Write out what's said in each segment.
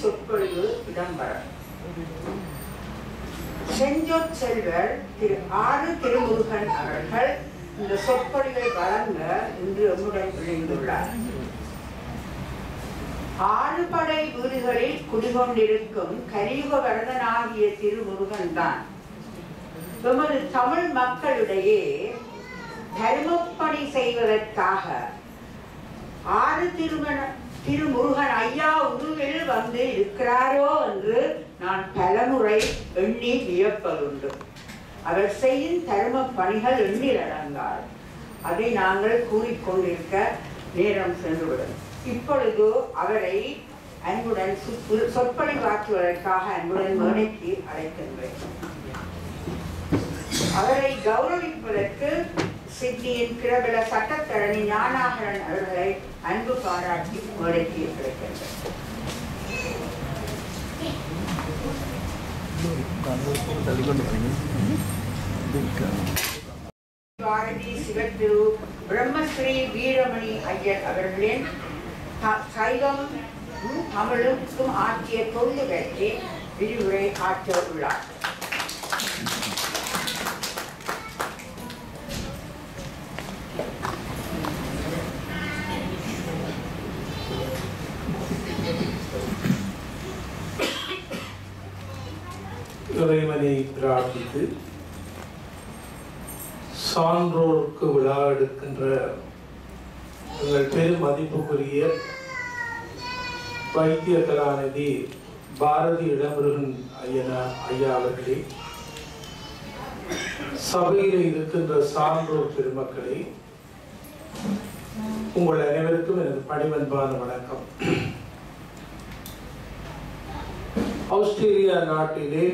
சொற்பொழிவு இடம்பெறும். செஞ்சொற் செல்வர் திரு ஆறு திருமுருகன் அவர்கள் இந்த சொற்பொழிவை வழங்க இன்று எம்முடன் இணைந்துள்ளார். ஆறுபடை வீடுகளில் குடிகொண்டிருக்கும் கலியுக வரதனாகிய திருமுருகன் தான் எமது தமிழ் மக்களிடையே தர்மப்பணி செய்வதற்காக ஆறு திருமுருகன் ஐயா உருவில் வந்து இருக்கிறாரோ என்று நான் பலமுறை எண்ணி வியப்பதுண்டு. அவர் செய்யும் தர்ம பணிகள் எண்ணிலடங்காது. அதை நாங்கள் கூறிக்கொண்டிருக்க நேரம் சென்றுவிடும். இப்பொழுது அவரை அன்புடன் சொற்பொழிவாற்றுவதற்காக அன்புடன் மேடைக்கு அழைக்கின்றேன். அவரை கௌரவிப்பதற்கு சிட்னியின் பிரபல சட்டத்தரணி ஞானாகரன் அவர்களை அன்பு பாராட்டி மேடைக்கு அழைக்கின்றேன். பாரதி சிவத்திரு பிரம்மஸ்ரீ வீரமணி ஐயர் அவர்களின் சைவம் தமிழுக்கும் ஆற்றிய தொழில் பற்றி விரிவுரை ஆற்ற உள்ளார். இறைவனை பிரார்த்தித்து சான்றோருக்கு விழா எடுக்கின்ற எங்கள் பெரும் மதிப்புக்குரிய வைத்திய கலாநிதி பாரதி இளமுருகன் ஐயா அவர்களே, சபையில் இருக்கின்ற சான்றோர் பெருமக்களே, உங்கள் அனைவருக்கும் எனது பணிவன்பான வணக்கம். ஆஸ்திரேலியா நாட்டிலே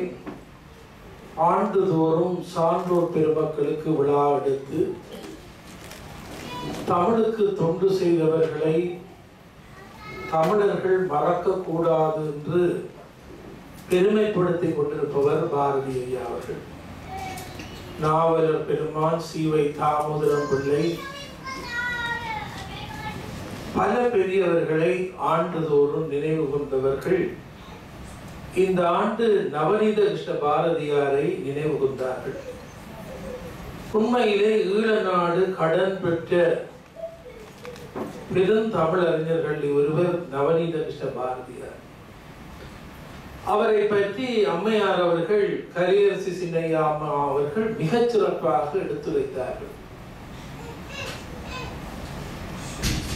ஆண்டுதோறும் சான்றோர் பெருமக்களுக்கு விழா எடுத்து தமிழுக்கு தொண்டு செய்தவர்களை தமிழர்கள் மறக்கக்கூடாது என்று பெருமைப்படுத்திக் கொண்டிருப்பவர் பாரதி ஐயா அவர்கள். நாவலர் பெருமான், சீவை தாமோதரம் பிள்ளை, பல பெரியவர்களை ஆண்டுதோறும் நினைவு கொண்டவர்கள் இந்த ஆண்டு நவநீத கிருஷ்ண பாரதியாரை நினைவு கொண்டார்கள். உண்மையிலே ஈழ நாடு கடன் பெற்ற பெரும் தமிழறிஞர்கள் ஒருவர் நவநீத கிருஷ்ண பாரதியார். அவரை பற்றி அம்மையார் அவர்கள், கரியரசி சின்னையா அம்மா அவர்கள் மிகச் சிறப்பாக எடுத்துரைத்தார்கள்.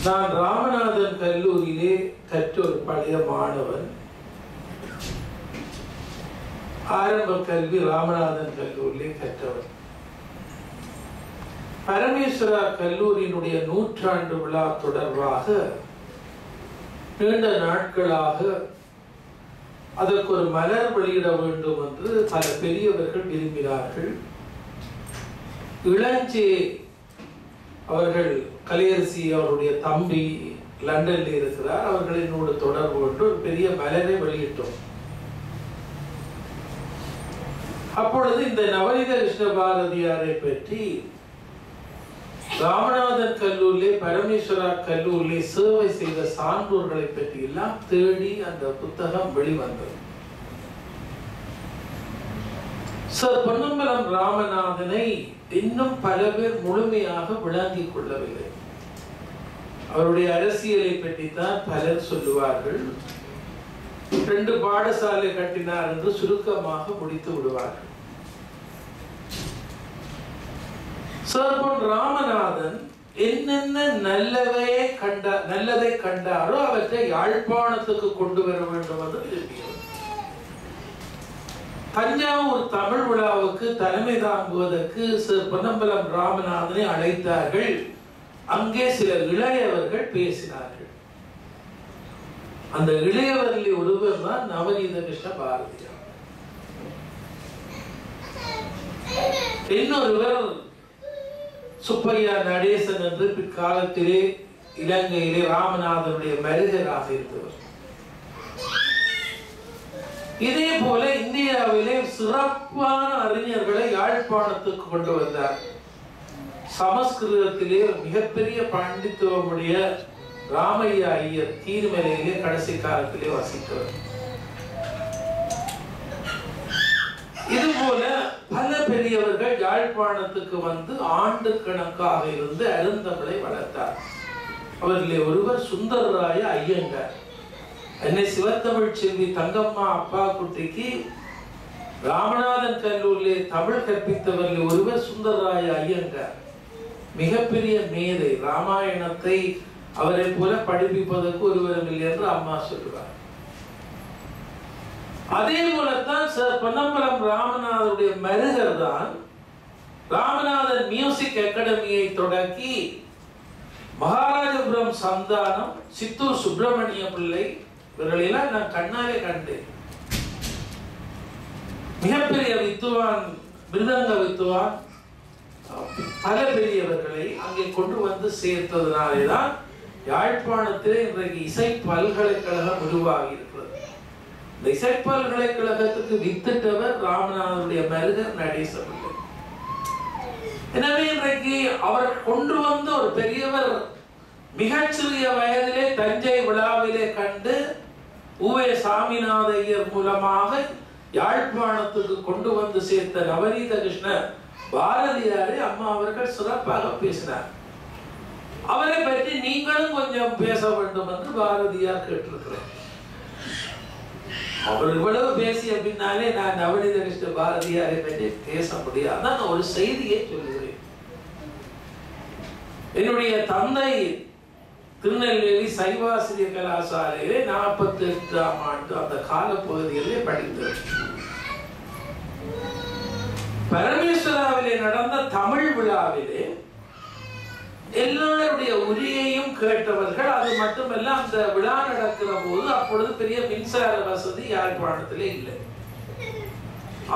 நான் ராமநாதன் கல்லூரியிலே கற்ற ஒரு பழைய மாணவன். ஆரம்ப கல்வி ராமநாதன் கல்லூரியிலே கற்றவர். பரமேஸ்வரா கல்லூரியினுடைய 100ஆண்டு விழா தொடர்பாக நீண்ட நாட்களாக அதற்கு ஒரு மலர் வெளியிட வேண்டும் என்று பல பெரியவர்கள் விரும்பினார்கள். இளஞ்சே அவர்கள், கலையரசி அவருடைய தம்பி லண்டனில் இருக்கிறார், அவர்களினோடு தொடர்பு கொண்டு ஒரு பெரிய மலரை வெளியிட்டோம். அப்பொழுது இந்த நவநீத கிருஷ்ண பாரதியாரை பற்றி ராமநாதன் கல்லூரியிலே, பரமேஸ்வரா கல்லூரியிலே சேவை செய்த சான்றோர்களை பற்றி எல்லாம் தேடி அந்த புத்தகம் வெளிவந்தது. சார் பொன்னம்பலம் ராமநாதனை இன்னும் பல பேர் முழுமையாக விளங்கிக் கொள்ளவில்லை. அவருடைய அரசியலை பற்றித்தான் பலர் சொல்லுவார்கள். 2 பாடசாலை கட்டினார் என்று சுருக்கமாக முடித்து விடுவார்கள். சார் பொன் ராமநாதன் என்னென்ன நல்லதை கண்டாரோ அவற்றை யாழ்ப்பாணத்துக்கு கொண்டு வர வேண்டும் என்று விரும்பினார். தஞ்சாவூர் தமிழ் விழாவுக்கு தலைமை தாங்குவதற்கு சார் பொன்னம்பலம் ராமநாதனை அழைத்தார்கள். அங்கே சில இளையவர்கள் பேசினார்கள். அந்த இளையவர்களில் ஒருவர் தான் நவநீத கிருஷ்ண பாரதியார். இன்னொருவர் சுப்பையா நடேசன் என்று பிற்காலத்திலே இலங்கையிலே ராமநாதனுடைய மருகராக இருந்தவர். இதே போல இந்தியாவிலே சிறப்பான அறிஞர்களை யாழ்ப்பாணத்துக்கு கொண்டு வந்தார். சமஸ்கிருதத்திலே மிகப்பெரிய பாண்டித்துவமுடைய ராமையா ஐயர் தீர்மலையிலே கடைசி காலத்திலே வசித்தவர். இதுபோல பல பெரியவர்கள் யாழ்ப்பாணத்துக்கு வந்து ஆண்டு கணக்காக இருந்து அருந்தமிழை வளர்த்தார். அவர்களே ஒருவர் சுந்தரராய ஐயங்கார். என்னை சிவத்தமிழ் செல்வி தங்கம்மா அப்பா குட்டிக்கு ராமநாதன் கல்லூரியிலே தமிழ் கற்பித்தவர்கள் ஒருவர் சுந்தரராய ஐயங்கார். மிகப்பெரிய மேதை. ராமாயணத்தை அவரை போல படிப்பிப்பதற்கு ஒருவரும் இல்லை என்று அம்மா சொல்லுவார். அதே போலத்தான் பொன்னம்பலம் ராமநாதனுடைய மருகர் தான் ராமநாதன் மியூசிக் அகாடமியை தொடக்கி மகாராஜபுரம் சந்தானம், சித்தூர் சுப்பிரமணிய பிள்ளை இவர்களெல்லாம் நான் கண்ணாலே கண்டேன். மிகப்பெரிய வித்துவான், மிருதங்க வித்துவான், பல பெரியவர்களை அங்கே கொண்டு வந்து சேர்த்ததுனாலேதான் யாழ்ப்பாணத்திலே இன்றைக்கு இசை பல்கலைக்கழகம் உருவாகி இருக்கிறது. இந்த இசை பல்கலைக்கழகத்துக்கு வித்திட்டவர் ராமநாதனுடைய மருகர் நடேசபிள்ளை. எனவே இன்றைக்கு அவர் கொண்டு வந்த ஒரு பெரியவர் மிகச்சிறிய வயதிலே தஞ்சை விழாவிலே கண்டு உவே சாமிநாத ஐயர் மூலமாக யாழ்ப்பாணத்துக்கு கொண்டு வந்து சேர்த்த நவநீத கிருஷ்ண பாரதியாரை அம்மா அவர்கள் சிறப்பாக பேசினார். அவரை பற்றி நீங்களும் கொஞ்சம் பேச வேண்டும் என்று பாரதியார் கேட்டிருக்கிறார். அவர் இவ்வளவு பேசிய பின்னாலே நான் நவநீத கிருஷ்ண பாரதியாரை பற்றி பேச முடியாது. நான் ஒரு செய்தியை சொல்லுகிறேன். என்னுடைய தந்தை திருநெல்வேலி சைவாசிரிய கலாசாலையிலே 48ஆம் ஆண்டு அந்த காலப்பகுதியிலே படித்தார். பரமேஸ்வராவிலே நடந்த தமிழ் விழாவிலே எல்லாருடைய உரியையும் கேட்டவர்கள். அது மட்டுமல்ல, அந்த விழா நடக்கிற போது அப்பொழுது பெரிய மின்சார வசதி யாழ்ப்பாணத்திலே இல்லை.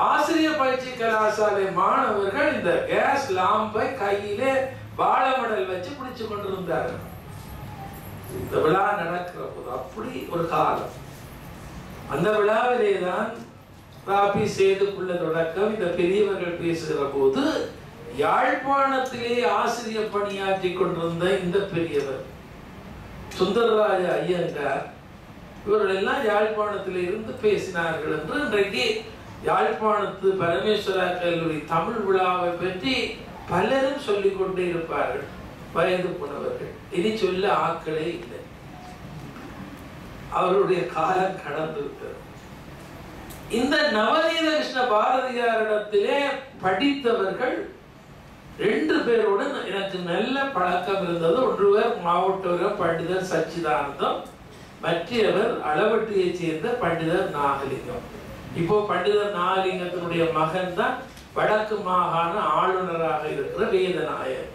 ஆசிரியர் பயிற்சி கலாசாலை மாணவர்கள் இந்த கேஸ் லாம்பை கையிலே வாழைமடல் வச்சு பிடிச்சு கொண்டிருந்தார்கள். இந்த விழா நடக்கிற போது அப்படி ஒரு காலம். அந்த விழாவிலே தான் ராபி சேதுக்குள்ள தொடக்கம் இந்த பெரியவர்கள் பேசுகிற போது யாழ்ப்பாணத்திலே ஆசிரியர் பணியாற்றி கொண்டிருந்த இந்த பெரியவர் சுந்தரராய ஐயங்கார் இவர்கள் எல்லாம் யாழ்ப்பாணத்திலே இருந்து பேசினார்கள் என்று இன்றைக்கு யாழ்ப்பாணத்து பரமேஸ்வரா கல்லூரி தமிழ் விழாவை பற்றி பலரும் சொல்லிக் கொண்டே இருப்பார்கள். வயது போனவர்கள் இனி சொல்ல ஆட்களே இல்லை. அவருடைய காலம் கடந்து விட்டது. இந்த நவநீத கிருஷ்ண பாரதியாரிடத்திலே படித்தவர்கள் 2 பேருடன் எனக்கு நல்ல பழக்கம் இருந்தது. ஒருவர் மாவட்டவர் பண்டிதர் சச்சிதானந்தம், மற்றவர் அளவட்டியை சேர்ந்த பண்டிதர் நாகலிங்கம். இப்போ பண்டிதர் நாகலிங்கத்தினுடைய மகன் தான் வடக்கு மாகாண ஆளுநராக இருக்கிற வேதநாயர்.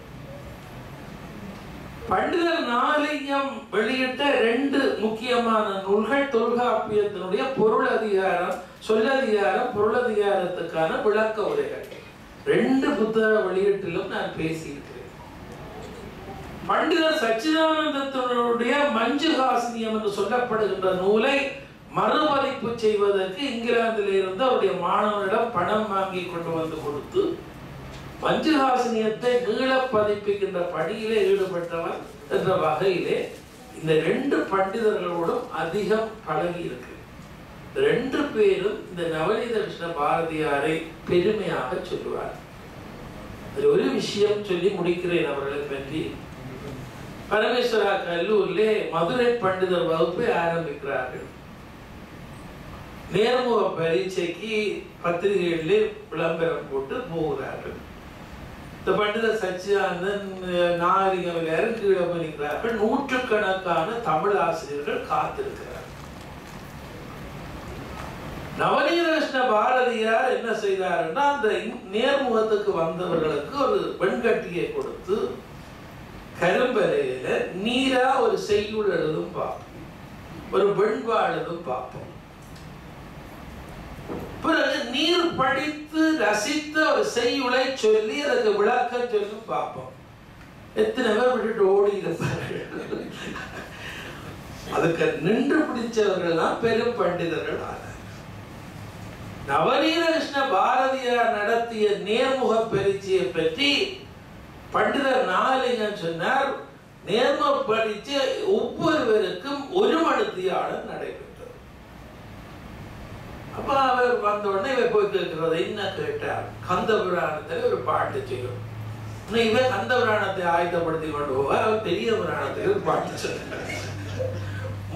பண்டிதர் நாகலிங்கம் வெளியிட்ட 2 முக்கியமான நூல்கள் தொல்காப்பியத்தினுடைய பொருள் அதிகாரம், சொல்லதிகாரம், பொருளதிகாரத்துக்கான விளக்க உரைகள். 2 புத்தக வெளியீட்டிலும் நான் பேசியிருக்கிறேன். பண்டிதர் சச்சிதானந்தத்தினுடைய மஞ்சுகாசினியம் என்று சொல்லப்படுகின்ற நூலை மறுபதிப்பு செய்வதற்கு இங்கிலாந்தில் இருந்து அவருடைய மாணவரிடம் பணம் வாங்கி கொண்டு வந்து கொடுத்து மஞ்சுகாசினியத்தை நீள பதிப்பிக்கின்ற பணியிலே ஈடுபட்டவர் என்ற வகையிலே இந்த 2 பண்டிதர்களோடும் அதிகம் பழகி இருக்கு. 2 பேரும் இந்த நவநீத கிருஷ்ண பாரதியாரை பெருமையாக சொல்லுவார். ஒரு விஷயம் சொல்லி முடிக்கிறேன் அவர்களை பற்றி. பரமேஸ்வரா கல்லூரிலே மதுரை பண்டிதர் வகுப்பை ஆரம்பிக்கிறார்கள். நேர்முக பரீட்சைக்கு பத்திரிகைகளிலே விளம்பரம் போட்டு போகிறார்கள். இந்த பண்டிதர் சச்சிதானந்தன் நாகரிகம் எல்லாரும் கீழே பண்ணிக்கிறார்கள். 100கணக்கான தமிழ் ஆசிரியர்கள் காத்திருக்கிறார்கள். நவநீத கிருஷ்ண பாரதியார் என்ன செய்தாருன்னா, அந்த நேர்முகத்துக்கு வந்தவர்களுக்கு ஒரு வெண்கட்டியை கொடுத்து கரும்பலையில நீரா ஒரு செய்யுள் எழுதும் பார்ப்போம், ஒரு வெண்பா எழுதும் பார்ப்போம். பிறகு நீர் படித்து ரசித்த ஒரு செய்யுளை சொல்லி அதுக்கு விளக்கம் சொல்லும் பார்ப்போம். எத்தனை பேர் விட்டுட்டு ஓடி இருப்பார்கள். அதுக்கு நின்று பிடிச்சவர்கள் தான் பெரும் பண்டிதர்கள் ஆனார். நவநீத கிருஷ்ண பாரதியார் நடத்திய நேர்முக பரீட்சையை பற்றி பண்டிதர் நாகலிங்கம் சொன்னார். நேர்முக பரீட்சை ஒவ்வொருவருக்கும் 1 மணித்தியாலம் நடைபெற்றது. அப்ப அவர் அவர் வந்த உடனே இவ போய் கேட்கிறது என்ன கேட்டார், கந்த புராணத்துல ஒரு பாட்டு செய்யும். இவன் கந்த புராணத்தை ஆயத்தப்படுத்தி கொண்டு போவார், அவர் பெரிய புராணத்துக்கு ஒரு பாட்டு சொல்றார்.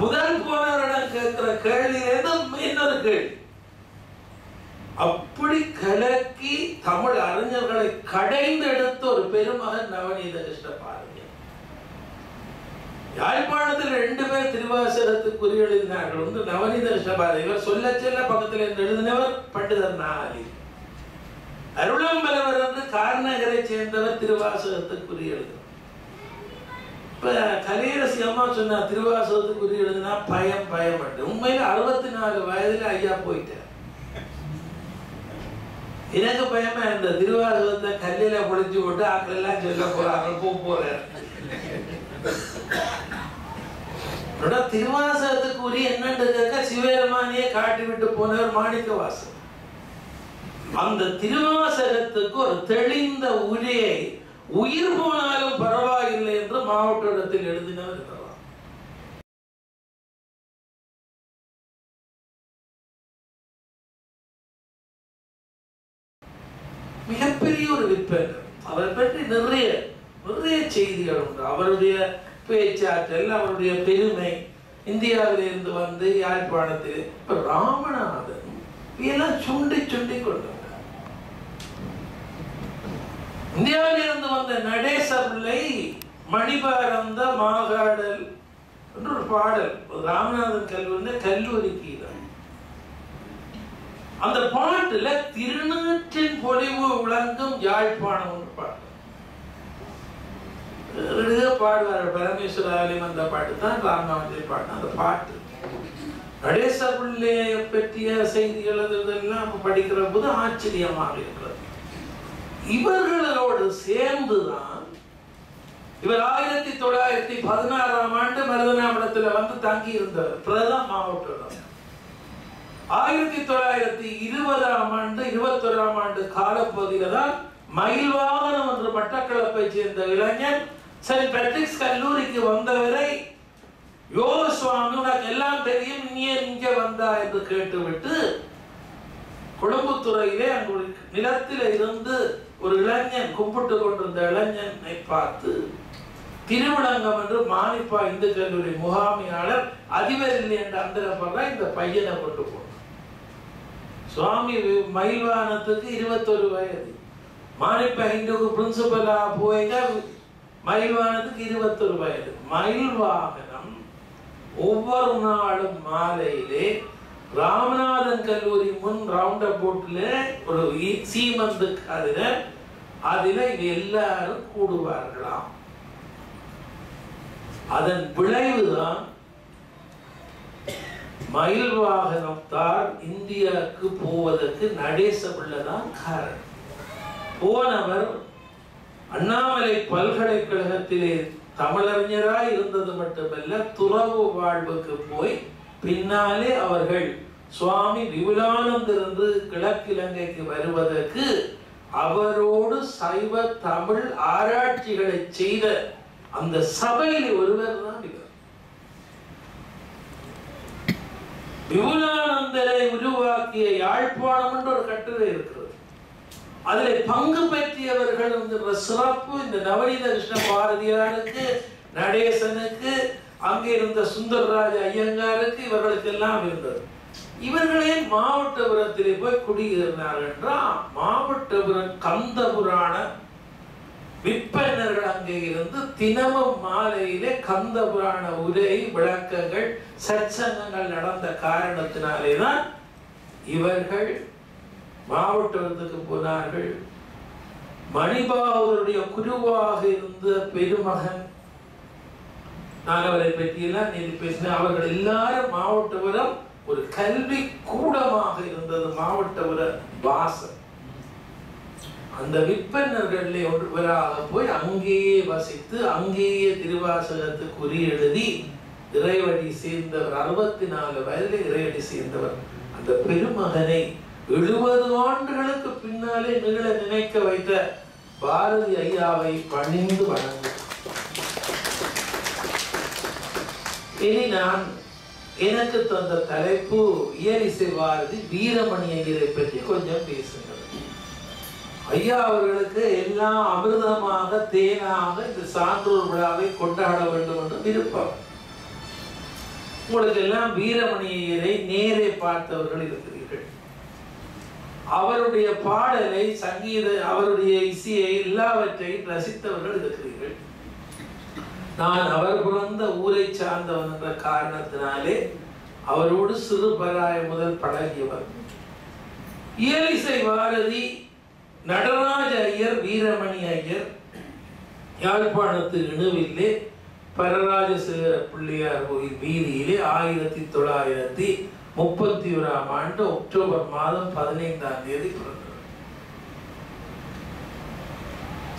முதல் போனவரிடம் கேட்கிற கேள்வியிலிருந்து இன்னொரு கேள்வி. அப்படி கலக்கி தமிழ் அறிஞர்களை கடைந்தெடுத்த ஒரு பெருமகன் நவநீத கிருஷ்ண பாரதியார். யாழ்ப்பாணத்தில் 2 பேர் திருவாசகத்துக்கு குறி எழுதினார்கள். ஒன்று நவநீத கிருஷ்ண பாரதியார், சொல்ல சொல்ல பக்கத்தில் எழுதினவர் பண்டிதர் நாலி. அருளம்பலவர் என்று கார்நகரை சேர்ந்தவர் திருவாசகத்துக்கு குறி எழுதினார். இப்ப கலையரசி அம்மா சொன்னா திருவாசகத்துக்கு குறி எழுதினா பயம் பயம். உண்மையில 64 வயதுல ஐயா போயிட்டார். எனக்கு பயமா இந்த திருவாசகத்தை கல்லில பொழிச்சு போட்டு ஆக்கள் எல்லாம் சொல்ல போறாங்க போறாரு. திருவாசகத்துக்கு உரிய என்னன்னு கேட்க சிவபெருமானியே காட்டி விட்டு போனவர் மாணிக்கவாசகர். அந்த திருவாசகத்துக்கு ஒரு தெளிந்த உரையை உயிர் போனாலும் பரவாயில்லை என்று மாவட்ட இடத்தில் எழுதினவர் இருக்கிறார். மிகப்பெரிய ஒரு விற்பனர். அவரை பற்றி நிறைய செய்திகள் உண்டு. அவருடைய பேச்சாற்றல், அவருடைய பெருமை, இந்தியாவிலிருந்து வந்து யாழ்ப்பாணத்தில் இப்ப ராமநாதன் இதெல்லாம் சுண்டி கொண்டார். இந்தியாவிலிருந்து வந்த நடேச பிள்ளை மணிபாரந்த மாகாடல் என்று ஒரு பாடல் ராமநாதன் கல்லூரிக்கு அந்த பாட்டுல திருநீற்றின் பொலிவு விளங்கும் யாழ்ப்பாணம் பாட்டு பாடுவார். பரமேஸ்வராலயம் அந்த பாட்டு தான் ராமநாதன் பாட்டு. அந்த பாட்டு நடேச பிள்ளையை பற்றிய செய்திகள் இதெல்லாம் படிக்கிற போது ஆச்சரியமாக இருக்கிறது. இவர்களோடு சேர்ந்துதான் இவர் 1916ஆம் ஆண்டு மருதனாபுரத்தில் வந்து தங்கி இருந்தவர். பிரதம மாவட்டம் 1920ஆம் ஆண்டு 21ஆம் ஆண்டு காலப்பகுதியில் தான் மயில்வாகனம் என்ற மட்டக்களப்பை சேர்ந்த இளைஞன் செயின்ட் பேட்ரிக்ஸ் கல்லூரிக்கு வந்தவரை, யோ சுவாமி உனக்கு எல்லாம் தெரியும், நீ இங்க வந்தா என்று கேட்டுவிட்டு கொழும்புத்துறையிலே அங்கு நிலத்தில இருந்து ஒரு இளைஞன் கும்பிட்டு கொண்டிருந்த இளைஞனை பார்த்து திருவிளங்கம் என்று மானிப்பா இந்து கல்லூரி முகாமியாளர் அதிபரில்லை என்ற அந்த இந்த பையனை கொண்டு போனார். சுவாமி மயில்வாகனத்துக்கு 21 வயது. மானிப்பா இந்துக்கு பிரின்சிபலா போயிங்க மயில்வாகனத்துக்கு 21 வயது. மயில்வாகனம் ஒவ்வொரு நாளும் மாலையிலே ராமநாதன் கல்லூரி முன் ரவுண்ட் அபவுட்ல ஒரு சீமந்து அதுல எல்லாரும் கூடுவார்களாம். அதன் விளைவுதான் மயில்வாகனத்தால் இந்தியாவுக்கு போவதற்கு நடேச பிள்ளைதான் காரணம். போனவர் அண்ணாமலை பல்கலைக்கழகத்திலே தமிழறிஞராய் இருந்தது மட்டுமல்ல, துறவு வாழ்வுக்கு போய் பின்னாலே அவர்கள் சுவாமி விபுலானந்தர் என்று கிழக்கிலங்கைக்கு வருவதற்கு அவரோடு சைவ தமிழ் ஆராய்ச்சிகளை செய்த அந்த சபையில் ஒருவர் தான் இவர். விபுலானந்தரை உருவாக்கிய யாழ்ப்பாணம் என்ற ஒரு கட்டுரை இருக்கிறது. அதில் பங்கு பெற்றியவர்கள் என்கிற சிறப்பு இந்த நவநீத கிருஷ்ண பாரதியாருக்கு, நடேசனுக்கு, அங்கே இருந்த சுந்தரராஜ ஐயங்காருக்கு, இவர்களுக்கு எல்லாம் இருந்தது. இவர்களே மாவட்டபுரத்திலே போய் குடியேறினார்கள் என்றால் மாவட்டபுரம் கந்த புராண விற்பனர்கள் அங்கே இருந்து தினமும் மாலையிலே கந்த புராண உரை விளக்கங்கள் சற்சங்கங்கள் நடந்த காரணத்தினாலேதான் இவர்கள் மாவட்டத்துக்கு போனார்கள். மணிபாகருடைய குருவாக இருந்த பெருமகன், நான் அவரை பற்றியெல்லாம் நீதி பேசினேன். அவர்கள் எல்லாரும் மாவட்டபுரம் ஒரு கல்வி கூடமாக இருந்தது. மாவட்டபுர வாசல் அந்த விற்பனர்களே ஒருவராக போய் அங்கேயே வசித்து அங்கேயே திருவாசகத்துக்கு குறி எழுதி இறைவடி சேர்ந்தவர். 64 வயதில் இறைவடி சேர்ந்தவர். அந்த பெருமகனை 70 ஆண்டுகளுக்கு பின்னாலே நிகழ நினைக்க வைத்த பாரதி ஐயாவை பணிந்து வணங்கும். இனி நான் எனக்கு தந்த தலைப்பு இயலிசை பாரதி வீரமணி ஐயரை பற்றி கொஞ்சம் பேசுங்கள். ஐயா அவர்களுக்கு எல்லாம் அமிர்தமாக தேனாக இந்த சான்றோர் விழாவை கொண்டாட வேண்டும் என்று விருப்பம். உங்களுக்கு எல்லாம் வீரமணி ஐயரை நேரே பார்த்தவர்கள் இருக்கிறீர்கள். அவருடைய பாடலை, சங்கீத, அவருடைய இசையை எல்லாவற்றையும் ரசித்தவர்கள் இருக்கிறீர்கள். நான் அவர் பிறந்த ஊரை சார்ந்தவன் என்ற காரணத்தினாலே அவரோடு சிறுபராய முதல் பழகியவர். இயலிசை பாரதி நடராஜ ஐயர், வீரமணி ஐயர் யாழ்ப்பாணத்து இணுவிலே பரராஜசேகர பிள்ளையார் கோயில் வீதியிலே 1931ஆம் ஆண்டு அக்டோபர் மாதம் 15ஆம் தேதி பிறந்தார்.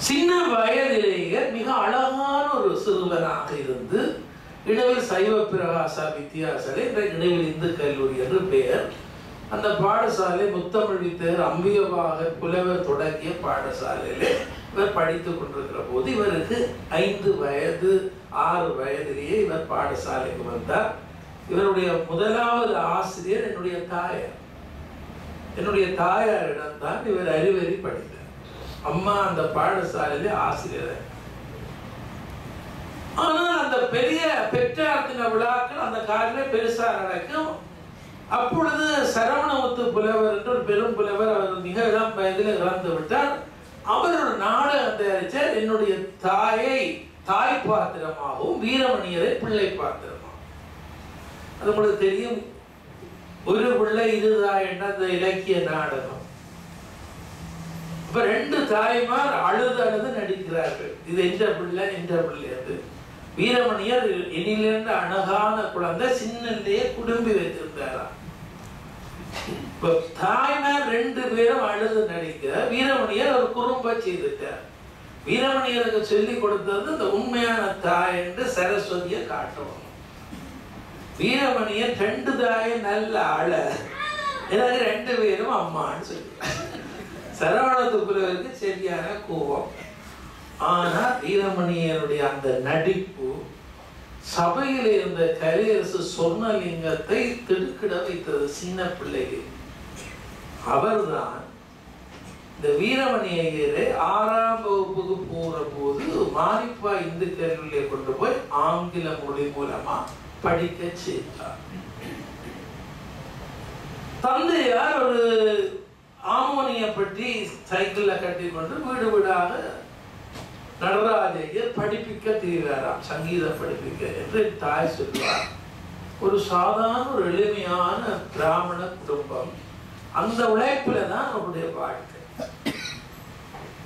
சின்ன வயதிலேயே மிக அழகான ஒரு சிறுவனாக இருந்து இணுவில் சைவ பிரகாசா வித்தியாசாலை, இணுவில் இந்து கல்லூரி என்று பெயர். அந்த பாடசாலை முத்தமிழ் வித்தகர் அம்பிகவாக புலவர் தொடங்கிய பாடசாலையிலே இவர் படித்துக் கொண்டிருக்கிற போது இவருக்கு 5 வயது 6 வயதிலேயே இவர் பாடசாலைக்கு வந்தார். இவருடைய முதலாவது ஆசிரியர் என்னுடைய தாயார். என்னுடைய தாயாரிடம்தான் இவர் அறிவறி படித்தார். அம்மா அந்த பாடசாலையிலே ஆசிரியர். ஆனால் அந்த பெரிய பெற்றார்த்தின விழாக்கள் அந்த காலையில பெருசா நடக்கும். அப்பொழுது சரவணமுத்து புலவர் என்று ஒரு பெரும் புலவர், அவர் மிக இளம் வயதில் இறந்து விட்டார். அவர் ஒரு நாடகம் தயாரித்தார். என்னுடைய தாயை தாய் பாத்திரமாகவும் வீரமணியரை பிள்ளை பாத்திரமாகவும். அது உங்களுக்கு தெரியும், ஒரு பிள்ளை இதுதான் என்ற அந்த இலக்கிய நாடகம். இப்ப 2 தாய்மார் அழுது நடிக்கிறார்கள். இது என்ற பிள்ளை என்ற பிள்ளை. அது வீரமணியர் எண்ணிலிருந்து அழகான குழந்தை, சின்னத்தையே குடும்பி வைத்திருந்தாராம். தாய்மார் 2 பேரும் அழுது நடிக்க வீரமணியர் ஒரு குறும்ப செய்துட்டார். வீரமணியருக்கு சொல்லி கொடுத்தது இந்த உண்மையான தாய் என்று சரஸ்வதியை காட்டணும். வீரமணியர் 2 தாயை நல்ல அழ, எனக்கு 2 பேரும் அம்மான்னு சொல்லுவார். சரவணத்துக்குள்ளவருக்கு சரியான கோபம். ஆனா வீரமணியனுடைய அந்த நடிப்பு சபையில் இருந்த கரியரசு சொர்ணலிங்கத்தை திடுக்கிட வைத்தது. சின்ன பிள்ளைக்கு அவர்தான் இந்த வீரமணி ஐயரை 6ஆம் வகுப்புக்கு போற போது மாரிப்பா இந்து கல்லூரியை கொண்டு போய் ஆங்கில மொழி மூலமா படிக்க செய்தார். தந்தையார் ஒரு ஆமோனிய பற்றி சைக்கிள்ல கட்டி கொண்டு வீடு வீடாக நடராஜையர் படிப்பிக்க தீராராம், சங்கீதம் படிப்பிக்க என்று தாய் சொல்வார். ஒரு சாதாரண ஒரு எளிமையான பிராமண குடும்பம். அந்த உழைப்புல தான் அவருடைய வாழ்க்கை.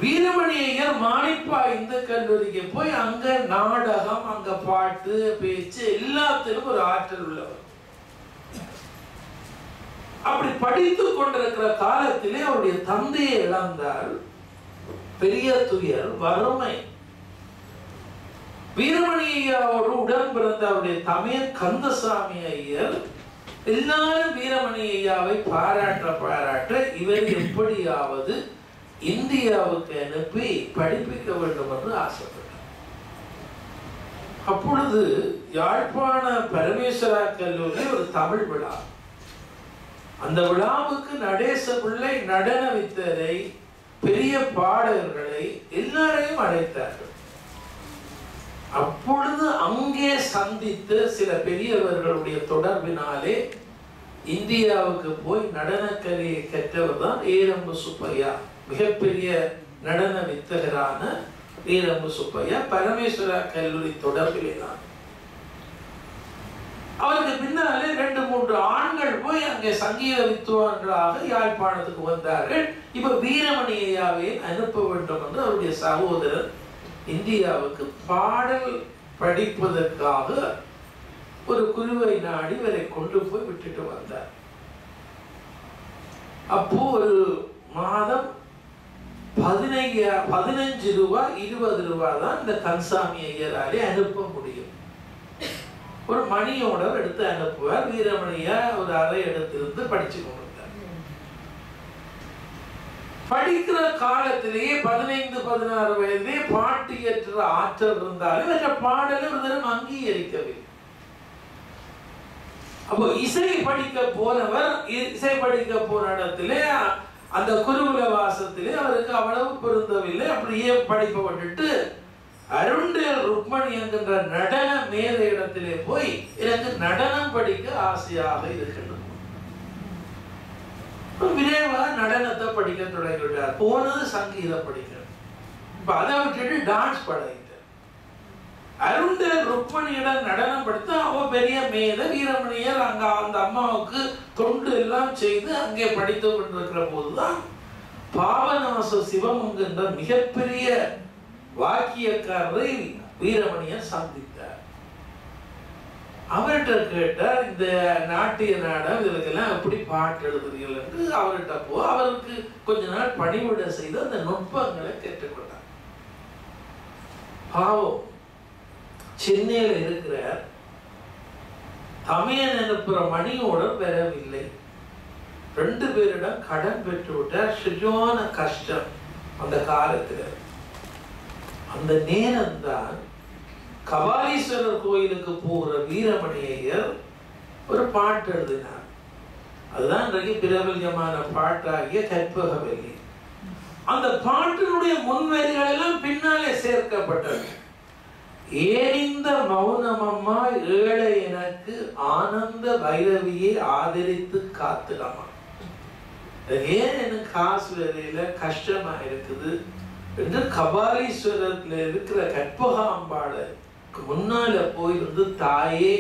வீரமணி ஐயர் மாணிப்பா இந்து கல்லூரிக்கு போய் அங்க நாடகம், அங்க பாட்டு, பேச்சு எல்லாத்திலும் ஒரு ஆற்றல் உள்ளவர். அப்படி படித்துக் கொண்டிருக்கிற காலத்திலே அவருடைய தந்தையை இழந்தால் பெரிய துயர், வறுமை. வீரமணி ஐயாவோடு உடன் பிறந்த அவருடைய தமையன் கந்தசாமி ஐயர் எல்லாரும் வீரமணி ஐயாவை பாராட்ட இவர் எப்படியாவது இந்தியாவுக்கு அனுப்பி படிப்பிக்க வேண்டும் என்று ஆசைப்பட்டார். அப்பொழுது யாழ்ப்பாண பரமேஸ்வரா கல்லூரி ஒரு தமிழ் விழா. அந்த விழாவுக்கு நடேச பிள்ளை, நடன வித்தரை, பெரிய பாடகர்களை எல்லாரையும் அழைத்தார்கள். அப்பொழுது அங்கே சந்தித்த சில பெரியவர்களுடைய தொடர்பினாலே இந்தியாவுக்கு போய் நடனக்கலையை கற்றவர் தான் ஏரம்பு சுப்பையா. மிகப்பெரிய நடன வித்தகரான ஏரம்பு சுப்பையா பரமேஸ்வரா கல்லூரி தொடர்பிலே தான். அவருக்கு பின்னாலே 2-3 ஆண்கள் போய் அங்கே சங்கீத வித்துவான்களாக யாழ்ப்பாணத்துக்கு வந்தார்கள். இப்ப வீரமணி ஐயாவை அனுப்ப வேண்டும் என்று அவருடைய சகோதரர் இந்தியாவுக்கு பாடல் படிப்பதற்காக ஒரு குருவை நாடி இவரை கொண்டு போய் விட்டுட்டு வந்தார். அப்போ ஒரு மாதம் 15 ரூபாய் 20 ரூபாய் தான் இந்த கன்சாமி ஐயராலே அனுப்ப முடியும். ஒரு மணியோட எடுத்து அனுப்புவார். வீரமணியா ஒரு அறை எடுத்திருந்து படிச்சு கொண்டிருந்தார். படிக்கிற காலத்திலேயே 15-16 வயதிலே பாட்டு இயற்ற ஆற்றல் இருந்தாலும் இந்த பாடலை ஒரு தரம் அங்கீகரிக்கவில்லை. அப்போ இசை படிக்க போனவர் இசை படிக்க போன இடத்திலே அந்த குருகுல வாசத்திலே அவருக்கு அவ்வளவு பொருந்தவில்லை. அப்படியே படிப்பை விட்டுட்டு அருண்டேல் ருக்மணி என்கின்ற நடன மேத இடத்திலே போய் எனக்கு நடனம் படிக்க ஆசையாக இருக்கின்றது. விரைவா நடனத்தை படிக்க தொடங்கிவிட்டார். போனது சங்கீதம் படிக்க. இப்ப அதை விட்டுட்டு டான்ஸ் பழகிட்டார். அருண்டேல் ருக்மணியிடம் நடனம் படித்து அவ பெரிய மேத வீரமணியர் அங்க அந்த அம்மாவுக்கு தொண்டு எல்லாம் செய்து அங்கே படித்து கொண்டிருக்கிற போதுதான் பாவநாச சிவம் என்கின்ற மிகப்பெரிய வாக்கியக்காரரை வீரமணியர் சந்தித்தார். அவர்கிட்ட கேட்டார், இந்த நாட்டிய நாடகம் இதுக்கெல்லாம் எப்படி பாட்டு எழுதுறீர்கள் என்று அவர்கிட்ட போ. அவருக்கு கொஞ்ச நாள் பணிவிட செய்து அந்த நுட்பங்களை கேட்டுக்கொண்டார். பாவம் சென்னையில இருக்கிற தமையன் அனுப்புற மணியோட பெறவில்லை. 2 பேரிடம் கடன் பெற்று விட்டார். சுஜான கஷ்டம் அந்த காலத்துல. அந்த நேரம்தான் கபாலீஸ்வரர் கோயிலுக்கு போகிற வீரமணி ஐயர் ஒரு பாட்டு எழுதினார். அதுதான் இன்றைக்கு பிரபல்யமான பாட்டாகிய கற்பகவல்லி. அந்த பாட்டினுடைய முன்வரிகள் எல்லாம் பின்னாலே சேர்க்கப்பட்டது. ஏனிந்த மௌனமம்மா ஏழை எனக்கு ஆனந்த பைரவியை ஆதரித்து காத்துடமா. ஏன் எனக்கு காசு வேலையில கஷ்டமா இருக்குது என்று கபாலீஸ்வரத்துல இருக்கிற கற்பகாம்பாளுக்கு முன்னால போயிருந்து, தாயே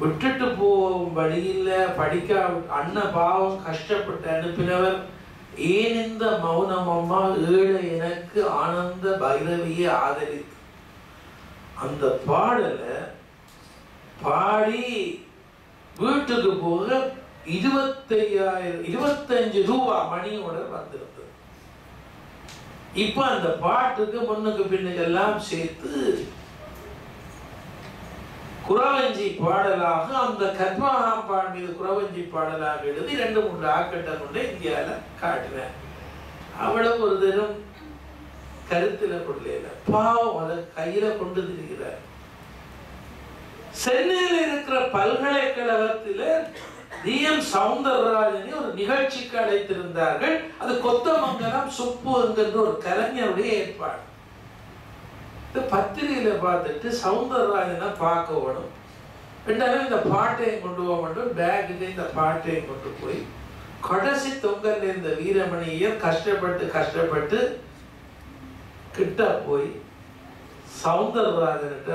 விட்டுட்டு போகும் வழியில படிக்க அண்ணன் பாவம் கஷ்டப்பட்டு அனுப்பினவர், ஏன் இந்த மௌனமம்மா ஏழை எனக்கு ஆனந்த பைரவியை ஆதரித்து அந்த பாடலை பாடி வீட்டுக்கு போக 25 ரூபா மணியோட வந்திருந்தது. இப்ப அந்த பாட்டுக்கு முன்னுக்கு பின்னுக்கு எல்லாம் சேர்த்து குறவஞ்சி பாடலாக அந்த கற்பகாம்பாள் மீது குறவஞ்சி பாடலாக எழுதி 2-3 ஆக்கட்டை கொண்டு இந்தியால காட்டினேன். அவ்வளவு ஒரு தினம் கருத்துல கொள்ளல. பாவம் அதை கையில கொண்டு திரிகிறார். சென்னையில் இருக்கிற பல்கலைக்கழகத்தில டி.எம். சௌந்தரராஜனை ஒரு நிகழ்ச்சிக்கு அழைத்திருந்தார்கள். அது கொத்தமங்கலம் சுப்பு என்கின்ற ஒரு கலைஞருடைய ஏற்பாடு. இந்த பத்திரிகையில பார்த்துட்டு சௌந்தரராஜனை பார்க்க வேணும், ரெண்டாவது இந்த பாட்டையும் கொண்டு போக மாட்டோம், பேக்ல இந்த பாட்டையும் கொண்டு போய் கடைசி தொங்கல்ல இந்த வீரமணியர் கஷ்டப்பட்டு கிட்ட போய் சௌந்தரராஜன்கிட்ட,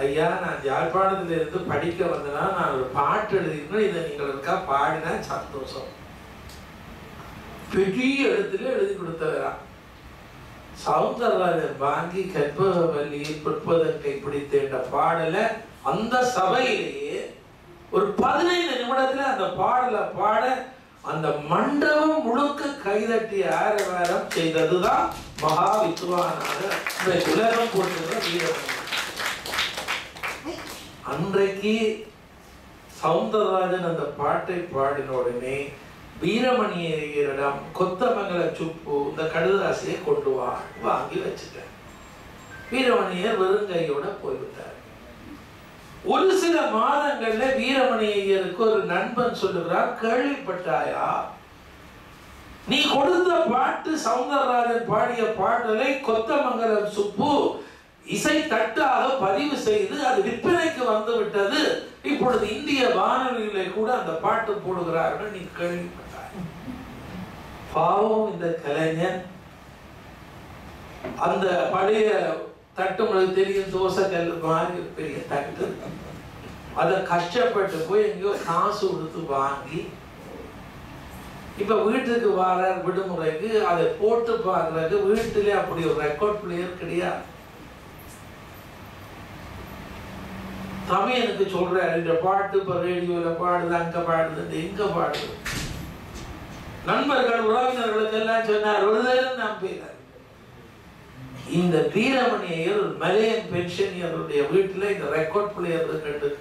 ஐயா நான் யாழ்ப்பாணத்துல இருந்து படிக்க வந்தனா, நான் ஒரு பாட்டு எழுதிருக்கேன், இதை நீங்கள் இருக்கா பாடினா சந்தோஷம். பெரிய எழுத்துல எழுதி கொடுத்தவரா. சௌந்தரராஜன் வாங்கி கற்பகவல்லியில் பிற்பதற்கை பிடித்த பாடலை அந்த சபையிலேயே ஒரு 15 நிமிடத்துல அந்த பாடலை பாட அந்த மண்டபம் முழுக்க கைதட்டி ஆரவாரம் செய்ததுதான் மகா வித்வானாக உலகம் போட்டிருந்த வீரமணி. அன்றைக்கு சௌந்தரராஜன் அந்த பாட்டை பாடின உடனே வீரமணியரிடம் கொத்தமங்கல சுப்பு இந்த கடுதாசியை கொண்டு வாங்கி வச்சுட்டார். வீரமணியர் வெறுங்கையோட போய்விட்டார். ஒரு சில மாதங்கள்ல வீரமணி ஐயருக்கு ஒரு நண்பன் சொல்லுகிறார், கேள்விப்பட்டாயா, நீ கொடுத்த பாட்டு சௌந்தரராஜன் பாடிய பாடலை கொத்தமங்கலம் சுப்பு இசை தட்டாக பதிவு செய்து அது விற்பனைக்கு வந்து விட்டது, இப்பொழுது இந்திய வானொலியிலே கூட அந்த பாட்டு போடுகிறார்கள், நீ கேள்விப்பட்டாய். பாவம் இந்த கலைஞன் அந்த பழைய தட்டு உங்களுக்கு தெரியும், தோசை கல் மாதிரி பெரிய தட்டு, அதை கஷ்டப்பட்டு போய் எங்கேயோ காசு கொடுத்து வாங்கி இப்ப வீட்டுக்கு வர விடுமுறைக்கு அதை போட்டு பார்க்கறது. வீட்டிலே அப்படி ஒரு ரெக்கார்ட் பிளேயர் கிடையாது. தமையனுக்கு சொல்றாரு, இந்த பாட்டு இப்ப ரேடியோல பாடுது, அங்க பாடுது, எங்க பாடுது. நண்பர்கள் உறவினர்களுக்கு எல்லாம் சொன்னார், ஒரு நேரம் நம்பினார். இந்த வீரமணி ஐயர் மலையன் பென்ஷனியருடைய வீட்டுல இந்த ரெக்கார்ட் பிளேயர்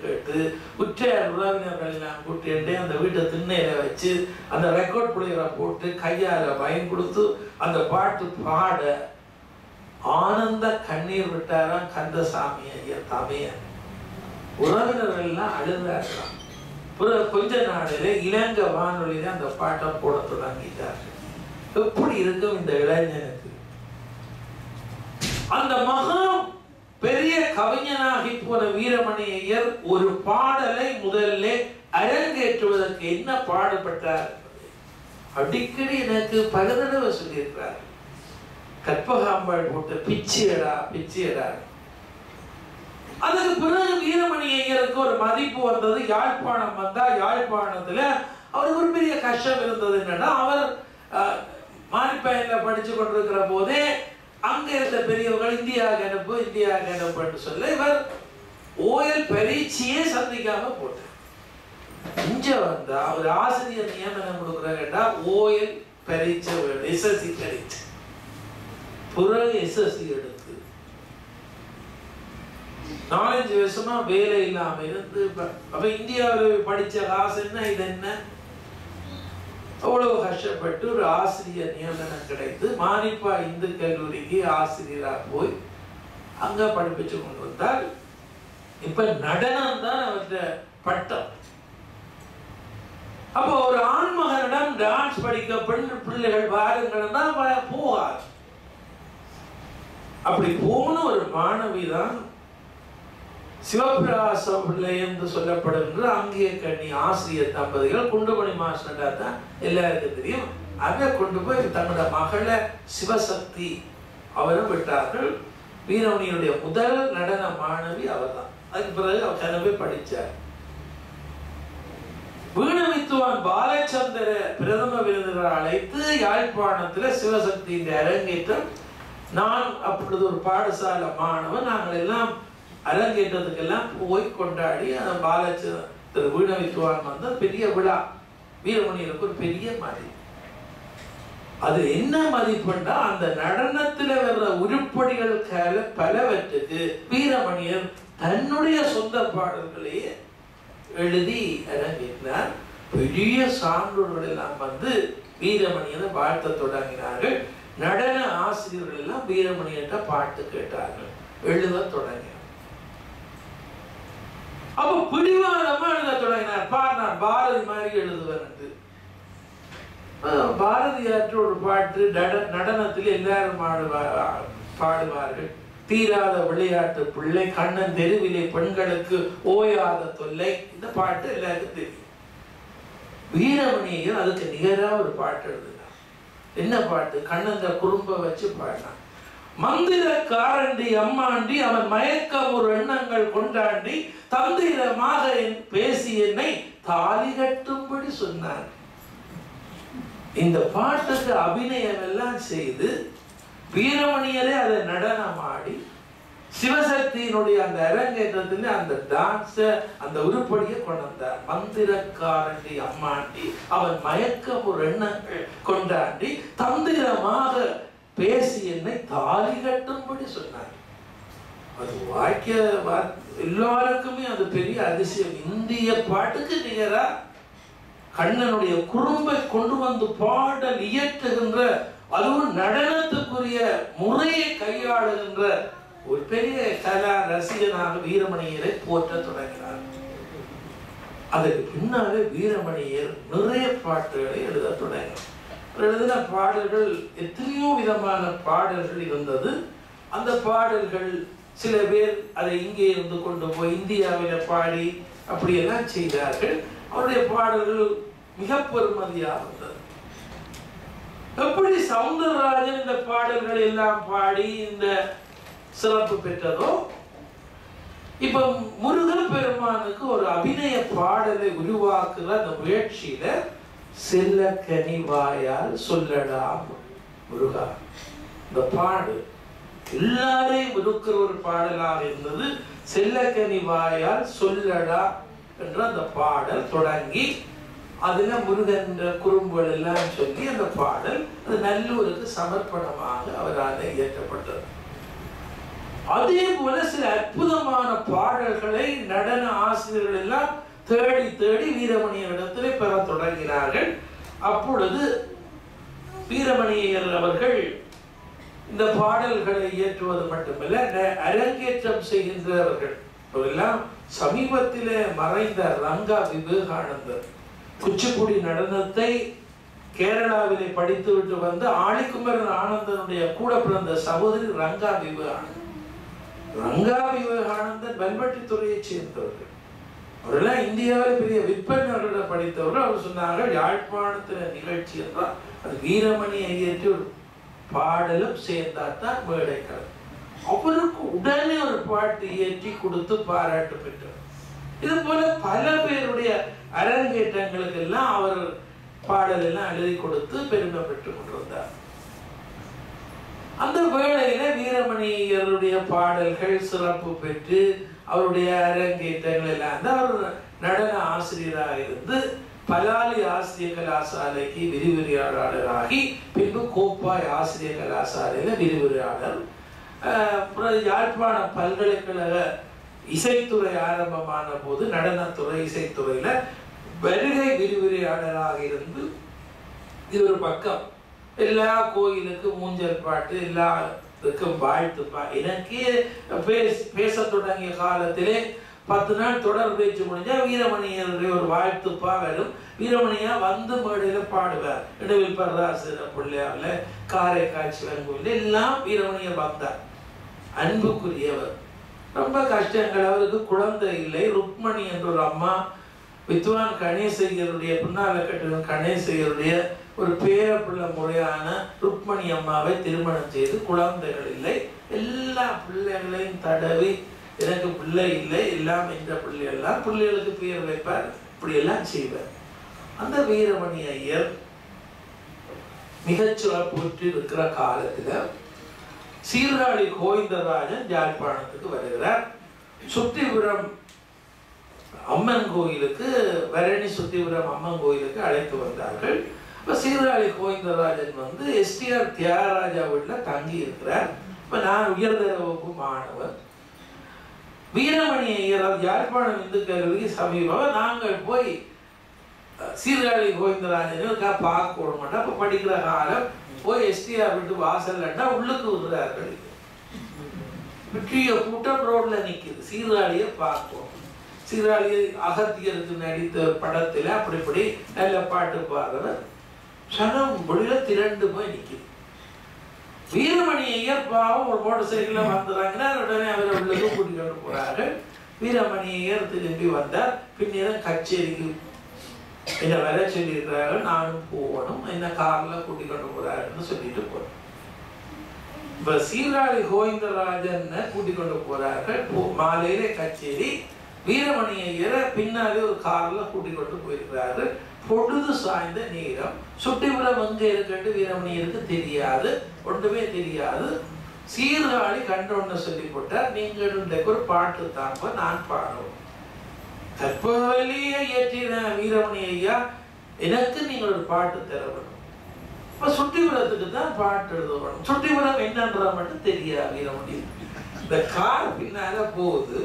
கேட்டு உற்றார் உறவினர்கள் எல்லாம் கூட்டிட்டு அந்த வீட்டை திண்ணையில வச்சு அந்த ரெக்கார்ட் பிளேயரை போட்டு கையால பயன் கொடுத்து அந்த பாட்டு பாட ஆனந்த கண்ணீர் விட்டாராம் கந்தசாமி ஐயர் தமையன். உறவினர்கள் எல்லாம் அழுதார்களாம். கொஞ்ச நாளிலே இலங்கை வானொலியில அந்த பாட்டை போட தொடங்கிட்டார்கள். எப்படி இருக்கும் இந்த இளைஞனுக்கு? அந்த மகா பெரிய கவிஞனாகி போன வீரமணி ஐயர் ஒரு பாடலை முதல்ல அரங்கேற்றுவதற்கு என்ன பாடுபட்டார்? அடிக்கடி எனக்கு பல தடவை சொல்லியிருக்கிறார். கற்பகாம்பாள் போட்ட பிச்சையடா பிச்சையடா. அதுக்கு பிறகு வீரமணி ஐயருக்கு ஒரு மதிப்பு வந்தது. யாழ்ப்பாணம் வந்தா யாழ்ப்பாணத்துல அவருக்கு ஒரு பெரிய கஷ்டம் இருந்தது. என்னன்னா, அவர் மானிப்பாயில படிச்சு கொண்டிருக்கிற போதே அங்க இருந்த பெரியவர்கள் இந்தியாவுக்கு அனுப்புன்னு சொல்ல இவர் ஓயல் பரீட்சையே சந்திக்காம போட்டார். இங்க வந்தா ஒரு ஆசிரியர் நியமனம் கொடுக்குறாங்கடா, ஓயல் பரீட்சை வேணும், எஸ்எஸ்சி பரீட்சை. பிறகு எஸ்எஸ்சி எடுத்து 4-5 வருஷமா வேலை இல்லாம இருந்து, அப்ப இந்தியாவில் படிச்ச காசு என்ன, இது என்ன, அவ்வளவு கஷ்டப்பட்டு ஒரு ஆசிரியர் நியமனம் கிடைத்து மானிப்பா இந்து கல்லூரிக்கு ஆசிரியராக போய் அங்க படிப்பிச்சு கொண்டு வந்தால். இப்ப நடனம் தான் அவற்ற பட்டம். அப்போ ஒரு ஆண்மகனிடம் டான்ஸ் படிக்க பெண் பிள்ளைகள் வாருங்கள் தான் போவார். அப்படி போன ஒரு மாணவி தான் சிவபிரகாச பிள்ளை என்று சொல்லப்படுகின்ற அங்கே கண்ணி ஆசிரியர் தம்பதிகள். குண்டுமணி மாஸ்டர்டா தான் எல்லாருக்கும் தெரியும். அதை கொண்டு போய் தன்னோட மகளை சிவசக்தி அவரும் விட்டார்கள். வீரமணியுடைய முதல் நடன மாணவி அவர் தான். அதுக்கு பிறகு அவர் கனவே படித்தார். வீணவித்துவான் பாலச்சந்திர பிரதம விருதுகளை அழைத்து யாழ்ப்பாணத்தில் சிவசக்தியின் அரங்கேற்றம். நான் அப்பொழுது ஒரு பாடசாலை மாணவன். நாங்கள் எல்லாம் அரங்கேற்றத்துக்கெல்லாம் போய் கொண்டாடி பாலச்சந்திர வீணவித்துவான் வந்து பெரிய விழா. வீரமணியருக்கு ஒரு பெரிய மதிப்பு. அது என்ன மதிப்புண்டா, அந்த நடனத்தில் வர்ற உருப்படிகள் பலவற்றுக்கு வீரமணியர் தன்னுடைய சொந்த பாடல்களையே எழுதி அரங்கேற்றினார். பெரிய சான்றோர்கள் எல்லாம் வந்து வீரமணியனை வாழ்த்த தொடங்கினார்கள். நடன ஆசிரியர்கள் எல்லாம் வீரமணியிட்ட பாட்டு கேட்டார்கள், எழுத தொடங்கினார். அப்ப பிடிவாதமா எழுத தொடங்கினார். நான் பாரதி மாதிரி எழுதுவேன். பாரதியாற்று ஒரு பாட்டு நடனத்தில் எல்லாரும் பாடுவார்கள். தீராத விளையாட்டு பிள்ளை, கண்ணன் தெருவிலே பெண்களுக்கு ஓயாத தொல்லை. இந்த பாட்டு எல்லாருக்கும் தெரியும். வீரமணியர் அதுக்கு நிகரா ஒரு பாட்டு எழுதினார். என்ன பாட்டு? கண்ணந்த குறும்ப வச்சு பாடினார். மந்திர காரண்டி அம்மாண்டி அவன் மயக்கம் ஒரு எண்ணங்கள் கொண்டாண்டி தந்திரமாக பேசி என்னை தாலி கட்டும்படி சொன்னார். இந்த பாட்டுக்கு அபிநயம் எல்லாம் செய்து வீரமணியரே அதை நடனமாடி சிவசக்தியினுடைய அந்த அரங்கேற்றத்தில் அந்த டான்ஸ அந்த உருப்படியை கொண்டு வந்தார். மந்திரக்காரண்டி அம்மாண்டி அவன் மயக்கம் ஒரு எண்ணங்கள் கொண்டாண்டி தந்திரமாக பேசி என்னை தாலி கட்டும்படி சொன்னார். அது வாக்கிய எல்லாருக்குமே அது பெரிய அதிசயம். இந்திய பாட்டுக்கு நிகரா கண்ணனுடைய குறும்பை கொண்டு வந்து பாடல் இயற்றுகின்ற, அதுவும் நடனத்துக்குரிய முறையை கையாளுகின்ற ஒரு பெரிய கலா ரசிகனாக வீரமணியரை போற்ற தொடங்கினார். அதற்கு பின்னாலே வீரமணியர் நிறைய பாட்டுகளை எழுத தொடங்கினார். எழுதின பாடல்கள் எத்தனையோ விதமான பாடல்கள் இருந்தது. அந்த பாடல்கள் சில பேர் அதை இங்கே இருந்து கொண்டு போய் இந்தியாவில பாடி அப்படியெல்லாம் செய்தார்கள். அவருடைய பாடல்கள் மிக பெருமதியாக இருந்தது. எப்படி சவுந்தரராஜன் இந்த பாடல்கள் எல்லாம் பாடி இந்த சிறப்பு பெற்றதோ, இப்ப முருகன் பெருமானுக்கு ஒரு அபிநய பாடலை உருவாக்குற அந்த முயற்சியில செல்ல கனிவாயால் சொல்லடா முருகா, இந்த பாடு எல்லாரையும் இருக்கிற ஒரு பாடலாக இருந்தது. செல்ல கனிவாயால் சொல்லடா என்ற அந்த பாடல் தொடங்கி அதுல முருகன் குறும்புகள் எல்லாம் சொல்லி அந்த பாடல் அது நல்லூருக்கு சமர்ப்பணமாக அவரால் இயற்றப்பட்டது. அதே போல சில அற்புதமான பாடல்களை நடன ஆசிரியர்கள் எல்லாம் தேடி தேடி வீரமணியரிடத்திலே பெற தொடங்கினார்கள். அப்பொழுது வீரமணியர் அவர்கள் இந்த பாடல்களை இயற்றுவது மட்டுமல்ல, அரங்கேற்றம் செய்கின்றவர்கள் எல்லாம் சமீபத்திலே மறைந்த ரங்கா விவேகானந்தர் குச்சிப்புடி நடனத்தை கேரளாவிலே படித்து விட்டு வந்து ஆழிக்குமரன் ஆனந்தனுடைய கூட பிறந்த சகோதரி ரங்கா விவேகானந்தர். ரங்கா விவேகானந்தர் வெல்வெட்டி துறையை சேர்ந்தவர்கள். அவரெல்லாம் இந்தியாவில் பெரிய விற்பனர்களை படித்தவர்கள். அவர் சொன்னார்கள், யாழ்ப்பாணத்தின நிகழ்ச்சி என்றால் அது வீரமணி ஐயற்றி ஒரு பாடலும் சேர்ந்தால்தான் மேடைக்கள். அவருக்கு உடனே ஒரு பாட்டு இயற்றி கொடுத்து பாராட்டு பெற்றார். இது போல பல பேருடைய அரங்கேற்றங்களுக்கு எல்லாம் அவர் பாடல் எல்லாம் எழுதி கொடுத்து பெருமை பெற்றுக் கொண்டிருந்தார். அந்த வேளையில வீரமணியருடைய பாடல்கள் சிறப்பு பெற்று அவருடைய அரங்கேற்றங்கள் எல்லாம் அவர் நடன ஆசிரியராக இருந்து பலாலி ஆசிரிய கலாசாலைக்கு விரிவுரையாளராகி பின்பு கோப்பாய் ஆசிரிய கலாசாலையில விரிவுரையாளர், யாழ்ப்பாண பல்கலைக்கழக இசைத்துறை ஆரம்பமான போது நடனத்துறை இசைத்துறையில வருகை விரிவுரையாளராக இருந்து இது ஒரு பக்கம் எல்லா கோயிலுக்கு ஊஞ்சல் பாட்டு எல்லாத்துக்கும் வாழ்த்துப்பா. எனக்கே பேச தொடங்கிய காலத்திலே 10 நாள் தொடர் பேச்சு முடிஞ்சா வீரமணியருடைய ஒரு வாழ்த்துப்பா வரும். வீரமணியா வந்து மேடையில பாடுவார். இடவில் பரதாசிர பிள்ளையாவில் காரைக்காட்சி கோயில் எல்லாம் வீரமணியர் வந்தார். அன்புக்குரியவர், ரொம்ப கஷ்டங்கள். அவருக்கு குழந்தை இல்லை. ருக்மணி என்ற ஒரு அம்மா வித்வான் கணேசையருடைய பின்னால கட்டின கணேசையருடைய ஒரு பேரப்பிள்ளை முறையான ருக்மணி அம்மாவை திருமணம் செய்து குழந்தைகள் இல்லை. எல்லா பிள்ளைகளையும் தடவி எனக்கு பிள்ளை இல்லை எல்லாம் என்ற பிள்ளைகள்லாம் பிள்ளைகளுக்கு பேர் வைப்பார், இப்படி எல்லாம் செய்வார். அந்த வீரமணி ஐயர் மிகச்சிறப்புற்று இருக்கிற காலத்துல சீர்காழி கோவிந்தராஜன் யாழ்ப்பாணத்துக்கு வருகிறார். சுத்திபுரம் அம்மன் கோயிலுக்கு, பரணி சுத்திபுரம் அம்மன் கோயிலுக்கு அழைத்து வந்தார்கள். இப்ப சீர்காழி கோவிந்தராஜன் வந்து எஸ்டிஆர் தியாகராஜா வீட்டுல தங்கி இருக்கிறார். இப்ப நான் உயர்தர வகுப்பு மாணவர். வீரமணி ஐயர் யாழ்ப்பாணம் இந்து கல்லூரிக்கு சமீபம் நாங்கள் போய் சீர்காழி கோவிந்தராஜனுக்கா பார்க்க விட மாட்டோம். அப்ப படிக்கிற காலம் போய் எஸ்டிஆர் வீட்டு வாசல்னா உள்ளுக்கு விடுறார்கள். பெரிய கூட்டம் ரோட்ல நிக்குது. சீர்காழியை பார்ப்போம். சீர்காழியை அகத்தியருக்கு நடித்த படத்துல அப்படி நல்ல பாட்டு பாடுறவர் சனம் வெளியில திரண்டு போய் நிக்குது. வீரமணி ஐயர் பாவம் ஒரு மோட்டர் சைக்கிள்ல வந்துறாங்கன்னா உடனே அவரை உள்ளுக்கு கூட்டிட்டு போறார்கள். வீரமணி ஐயர் திரும்பி வந்தார். பின்னேரம் கச்சேரிக்கு என்ன வர சொல்லியிருக்கிறார்கள், நானும் போகணும், என்ன கார்ல கூட்டிட்டு போறாருன்னு சொல்லிட்டு போறேன். இப்ப சீர்காழி கோவிந்தராஜன் கூட்டிக்கொண்டு போறார்கள். மாலையிலே கச்சேரி. வீரமணி ஐயரை பின்னாலே ஒரு கார்ல கூட்டிக்கொண்டு போயிருக்கிறாரு. பொழுது சாய்ந்த நேரம். சுட்டிபுரம் எங்க இருக்குன்னு வீரமணியருக்கு தெரியாது, ஒன்றுமே தெரியாது. சீர்காழி கண்டோன்னு சொல்லி போட்டார். நீங்கள் இன்றைக்கு ஒரு பாட்டு தாங்க, நான் பாடுவோம். கற்பவழியை இயற்றின வீரமணி ஐயா, எனக்கு நீங்கள் ஒரு பாட்டு தரணும். இப்ப சுட்டிபுரத்துக்கு தான் பாட்டு எழுதணும். சுட்டிபுரம் என்னன்ற மட்டும் தெரியாது வீரமணி. இந்த கார் பின்னால போகுது.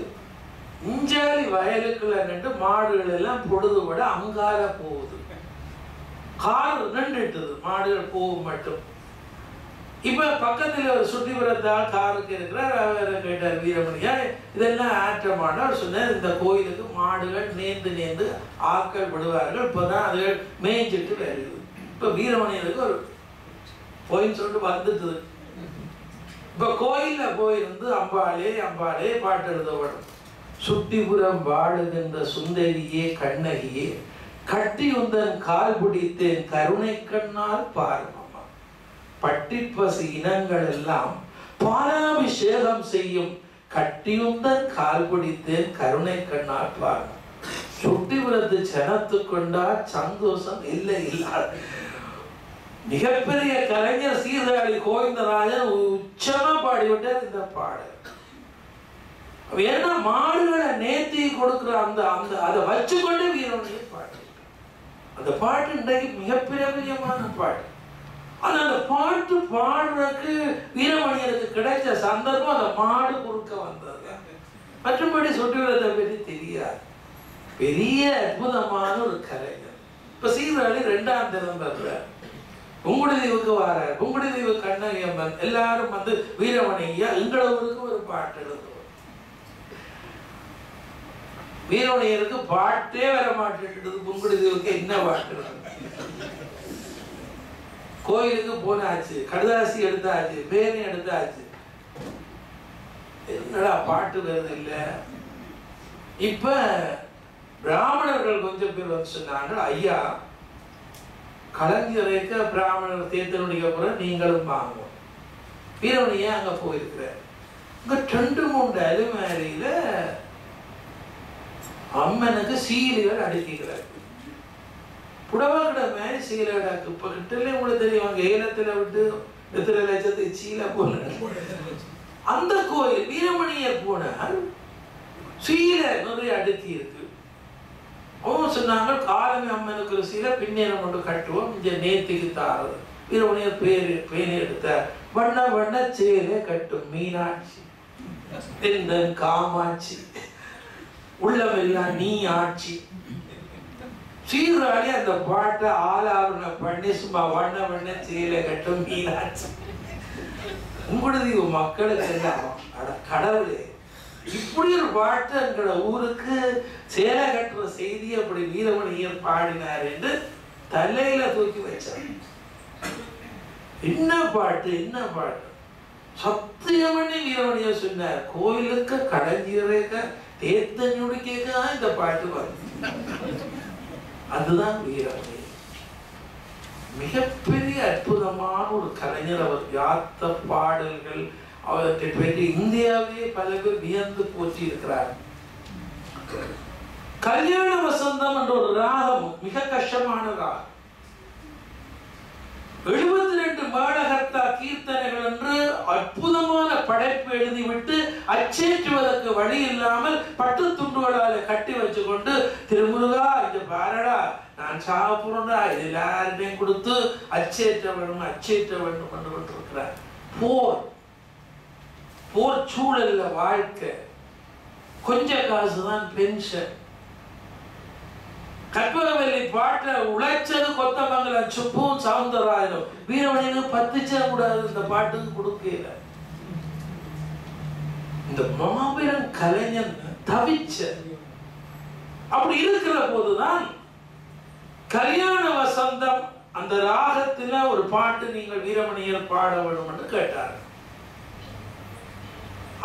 இஞ்சாலி வயலுக்குள்ள நின்று மாடுகள் எல்லாம் பொழுது விட அங்கால போகுது. கார் நின்றுட்டுது, மாடுகள் போகும் மட்டும். இப்ப பக்கத்துல ஒரு சுட்டிபுரத்தால் காருக்கு இருக்கிறார். அவர் கேட்டார் வீரமணியா, இதெல்லாம் ஆற்றமான. அவர் சொன்னார், இந்த கோயிலுக்கு மாடுகள் நேர்ந்து ஆட்கள் விடுவார்கள், இப்பதான் அதுகள் மேய்ஞ்சிட்டு வருது. இப்ப வீரமணியருக்கு ஒரு போயின்னு சொல்லிட்டு வந்துட்டு இப்ப கோயில்ல போயிருந்து அம்பாளே அம்பாளே பாட்டு எழுத வேணும். சுட்டிபுரம் வாழுகின்ற சுந்தரியே கண்ணகியே, கட்டி உந்தன் கால் பிடித்தேன் கருணை கண்ணால் பாருமம்மா. பட்டிப்பசு இனங்கள் எல்லாம் பாலாபிஷேகம் செய்யும், கட்டியுந்தன் கால் பிடித்தேன் கருணை கண்ணால் பாருமம். சுட்டிபுரத்து ஜனத்து கொண்டா சந்தோஷம் இல்லை இல்லாத மிகப்பெரிய கலைஞர் சீர்காழி கோவிந்தராஜன் உச்சமா பாடிவிட்டார் இந்த பாடல். ஏன்னா மாடுகளை நேர்த்தி கொடுக்கிற அந்த அந்த அதை வச்சுக்கொண்டு வீரமணியை பாட்டு. அந்த பாட்டு இன்றைக்கு மிகப்பெரியமான பாட்டு. ஆனா அந்த பாட்டு பாடுறதுக்கு வீரமணியருக்கு கிடைச்ச சந்தர்ப்பம் அந்த மாடு குறுக்க வந்தது. மற்றபடி சுட்டிபுரத்தை பற்றி தெரியாது. பெரிய அற்புதமான ஒரு கலைஞர். இப்ப சீர்காழி 2ஆம் தினம் வர்றார். புங்குடுதீவுக்கு வரார். புங்குடுதீவு கண்ணகி அம்மன் எல்லாரும் வந்து வீரமணி ஐயா எங்கள ஊருக்கு ஒரு பாட்டு எழுதுவோம். வீரமணியருக்கு பாட்டே வர மாட்டேன்றது. புங்குடுதேவுக்கு என்ன பாட்டு? கோயிலுக்கு போனாச்சு, கடுதாசி எடுத்தாச்சு, பேனி எடுத்தாச்சு, என்னடா பாட்டு வருது இல்ல. இப்ப பிராமணர்கள் கொஞ்சம் பேர் வந்து சொன்னாங்க, ஐயா கலைஞரைக்க பிராமணர் தேர்தலுடைய அப்புறம் நீங்களும் வாங்குவோம். வீரமணியா அங்க போயிருக்கிற இங்க 2-3 அலுமாரியில அம்மனுக்கு சீலைகள் அடுக்கிறார். புடவகடை மாதிரி சீலை அடக்கு. இப்ப கிட்டலே உங்களுக்கு தெரியும், ஏலத்துல விட்டு எத்தனை லட்சத்துக்கு சீலை போன அந்த கோயில் வீரமணியர் போனார். சீலை நிறைய அடுக்கி இருக்கு. அவங்க சொன்னாங்க, காலமே அம்மனுக்கு ஒரு சீலை பின்னேரம் கொண்டு கட்டுவோம், இங்க நேத்திக்கு தாரது. வீரமணியர் பேனி எடுத்தார். வண்ண வண்ண சேலை கட்டும் மீனாட்சி தெந்தன் காமாட்சி உள்ளமெல்லாம் நீ ஆட்சி. சீராளி அந்த பாட்டை ஆலாவரண பண்ணி சும்மா வண்ண வண்ண சேலை கட்டும் மீனாட்சி. உங்களுடைய மக்களுக்கு எல்லாம் கடவுளே, இப்படி ஒரு பாட்டு எங்களோட ஊருக்கு சேலை கட்டுற செய்தி அப்படி வீரமணியர் பாடினார் என்று தலையில தூக்கி வச்சார். என்ன பாட்டு, என்ன பாட்டு! சத்தியமணி வீரமணியர் சொன்னார், கோயிலுக்கு கடைஞ்சிரேக்க தேர்தனுடிக்க இந்த பாட்டு வந்து. அதுதான் வீரமணி. மிகப்பெரிய அற்புதமான ஒரு கலைஞர் அவர். யாத்த பாடல்கள் அவற்றை பற்றி இந்தியாவிலே பல பேர் வியந்து போற்றி இருக்கிறார். கல்யாண வசந்தம் என்ற ஒரு ராகம் மிக கஷ்டமான ராகம். 72 மேளகர்த்தா கீர்த்தனைகள் என்று அற்புதமான படைப்பு எழுதிவிட்டு அச்சேற்றுவதற்கு வழி இல்லாமல் பட்டு துண்டுகளால் கட்டி வச்சு கொண்டு, திருமுருகா இங்க பாரடா, நான் சாப்பிடுறா, இது எல்லாருடையும் கொடுத்து அச்சேற்ற வேண்டும் அச்சேற்ற வேண்டும் என்று கொண்டிருக்கிறார். போர் சூழல்ல வாழ்க்கை. கொஞ்ச காசுதான் பென்ஷன். கற்பகவல்லி பாட்டை உழைச்சது கொத்தமங்கலம் சுப்பும் சவுந்தரராயனும். வீரமணியனுக்கு 10 கூடாது இந்த பாட்டுக்கு கொடுக்கல. இந்த மாபெரும் கலைஞன் தவிச்ச. அப்படி இருக்கிற போதுதான் கல்யாண வசந்தம் அந்த ராகத்துல ஒரு பாட்டு நீங்கள் வீரமணியர் பாட வேண்டும் என்று கேட்டார்.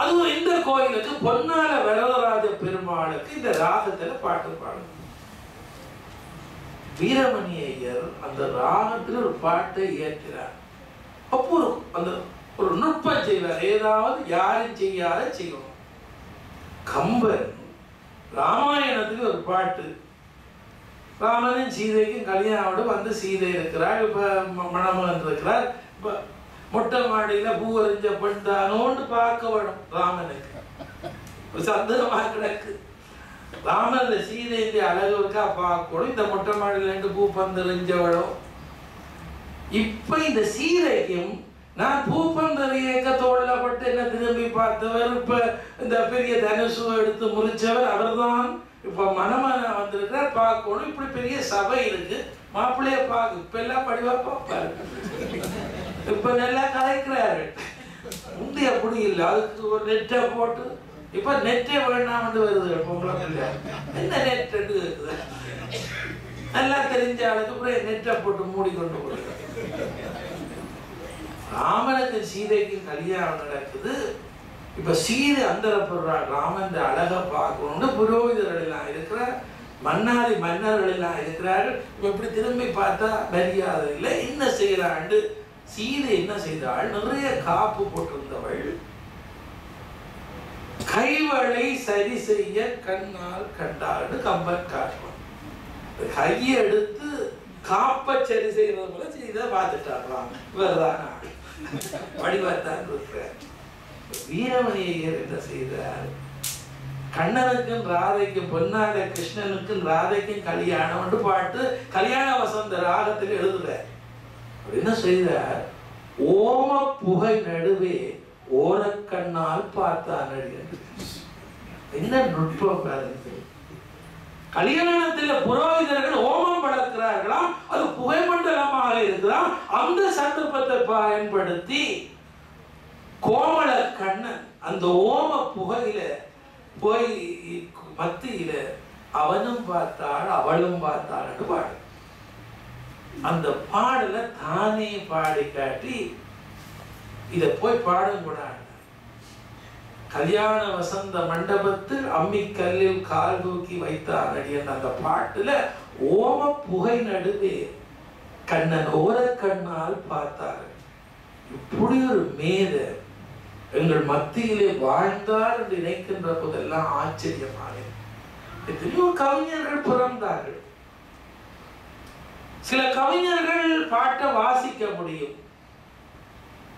அதுவும் இந்த கோயிலுக்கு பொன்னால வரதராஜ பெருமாளுக்கு இந்த ராகத்துல பாட்டு பாடும். வீரமணியர் அந்த ராகத்தில் ஒரு பாட்டை இயற்றினார். அப்போ அந்த ஒரு நுட்பம் செய்வார். ஏதாவது யாரும் செய்யாத செய்யணும். கம்பன் ராமாயணத்துக்கு ஒரு பாட்டு. ராமனும் சீதைக்கும் கல்யாணம் வந்து சீதை இருக்கிறார். இப்ப மணமகன் இருக்கிறார். இப்ப மொட்டை மாடியில பூ அறிஞ்ச பெண் தானோன்னு பார்க்க வேணும். ராமனுக்கு சந்தேகமா கிடக்கு. ராமன் சீதை அழகுக்கா பார்க்கணும். இந்த மொட்டை மாடியில இருந்து பூ பந்தறிஞ்சவளும். இப்ப இந்த சீதைக்கும் நான் பூப்பந்தறியக்க தோழப்பட்டு என்ன திரும்பி பார்த்தவர். இப்ப இந்த பெரிய தனுசு எடுத்து முறிச்சவர் அவர் தான். இப்ப மணமன வந்திருக்கிறார், பார்க்கணும். இப்படி பெரிய சபை இருக்கு. மாப்பிள்ளைய பார்க்க இப்ப எல்லாம் படிவா பார்ப்பாரு. இப்ப நல்லா கலைக்கிறாரு. முந்தைய அப்படி இல்லை. அதுக்கு ஒரு நெட்டை போட்டு இப்ப நெட்டே வேணாம் வருது. பொம்பளை பிள்ளை என்ன நெட் இருக்குது, நல்லா தெரிஞ்ச ஆளுக்கு அப்புறம் நெட்டை போட்டு மூடிக்கொண்டு போடுறது. ராமனுக்கு சீதைக்கு கல்யாணம் நடக்குது. இப்ப சீதை அந்தரப்படுறாள். ராமன் அழகை பார்க்கணும்னு புரோகிதர்கள் எல்லாம் இருக்கிறார், மன்னாரி மன்னர்கள் எல்லாம் இருக்கிறார்கள். இப்ப இப்படி திரும்பி பார்த்தா மரியாதை இல்லை. என்ன செய்யறாண்டு சீதை என்ன செய்தாள்? நிறைய காப்பு போட்டிருந்தவள். கைவளை சரி செய்ய கண்ணால் கண்டாள்னு கம்பன் காட்டுவான். கையை எடுத்து காப்ப சரி செய்யறது போல செய்த பார்த்துட்டாங்களாம். இவர்தான் வடிவாத்தான் இருக்கிறார். வீரமணியர் என்ன செய்தார்? கண்ணனுக்கும் ராதைக்கும் பொன்னாட கிருஷ்ணனுக்கும் ராதைக்கும் கல்யாணம் பாட்டு கல்யாண வசந்த ராகத்தில் எழுதுறார். என்ன செய்தார்? ஓம புகை நடுவே ஓரக்கண்ணால் பார்த்தான். என்ன நுட்பம் பாருங்க. கல்யாணத்தில் புரோகிதர்கள் ஓமம் வளர்க்கிறார்களாம். அது புகைமண்டலமாக இருக்கிறாம். அந்த சந்தர்ப்பத்தை பயன்படுத்தி கோமள கண்ணன் அந்த ஓம புகையில போய் மத்தியில அவனும் பார்த்தாள் அவளும் பார்த்தாள் பாடு. அந்த பாடல தானே பாடி காட்டி இத போய் பாடும் கூட கல்யாண வசந்த மண்டபத்தில் அம்மிக்கல்லில் கால் தூக்கி வைத்தார் அந்த பாட்டுல ஓம புகை நடுவே கண்ணன் ஓர கண்ணால் பார்த்தார்கள். இப்படி ஒரு மேத எங்கள் மத்தியிலே வாழ்ந்தார் என்று நினைக்கின்ற போதெல்லாம் ஆச்சரியமாக எத்தனையோ கவிஞர்கள் பிறந்தார்கள். சில கவிஞர்கள் பாட்டை வாசிக்க முடியும்,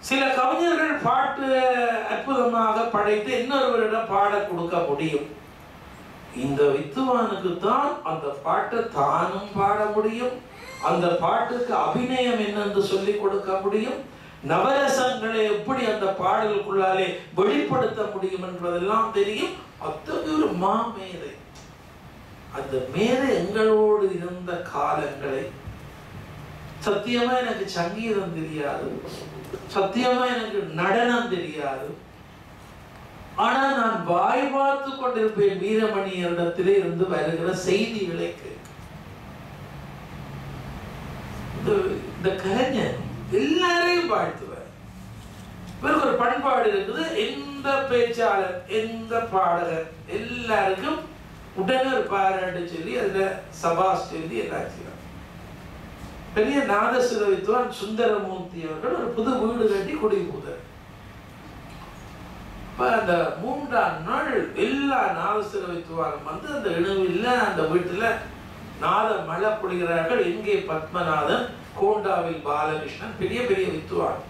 சில கவிஞர்கள் பாட்டு அற்புதமாக படைத்து இன்னொருவரிடம் பாட கொடுக்க முடியும். இந்த வித்துவானுக்கு தான் அந்த பாட்டை தானும் பாட முடியும், அந்த பாட்டுக்கு அபிநயம் என்னென்று சொல்லிக் கொடுக்க முடியும், நவரசங்களை எப்படி அந்த பாடலுக்குள்ளாலே வெளிப்படுத்த முடியும் என்பதெல்லாம் தெரியும். அத்தகைய ஒரு மாமேதை. அந்த மேதை எங்களோடு இருந்த காலங்களை சத்தியமா எனக்கு சங்கீதம் தெரியாது, சத்தியமா எனக்கு நடனம் தெரியாது. ஆனா நான் வாய் பார்த்து கொண்டிருப்பேன் வீரமணியரிடத்திலே இருந்து வருகிற செய்திகளை. இந்த கலைஞர் எல்லாரையும் வாழ்த்துவார். இவருக்கு ஒரு பண்பாடு இருக்குது. எந்த பேச்சாளர் எந்த பாடகர் எல்லாருக்கும் உடனே ஒரு பாராட்டு சொல்லி அதுல சபாஷ் சொல்லி எல்லாம் செய்வார். பெரிய நாதசுர வித்வான் சுந்தரமூர்த்தி அவர்கள் ஒரு புது வீடு கட்டி குடிபுகுதார். அந்த 3ஆம் நாள் எல்லா நாதசுர வித்வானும் வந்து அந்த இணுவில் அந்த வீட்டுல நாத மழை பொழிகிறார்கள். எங்கே பத்மநாதன், கோண்டாவில் பாலகிருஷ்ணன், பெரிய பெரிய வித்வான்.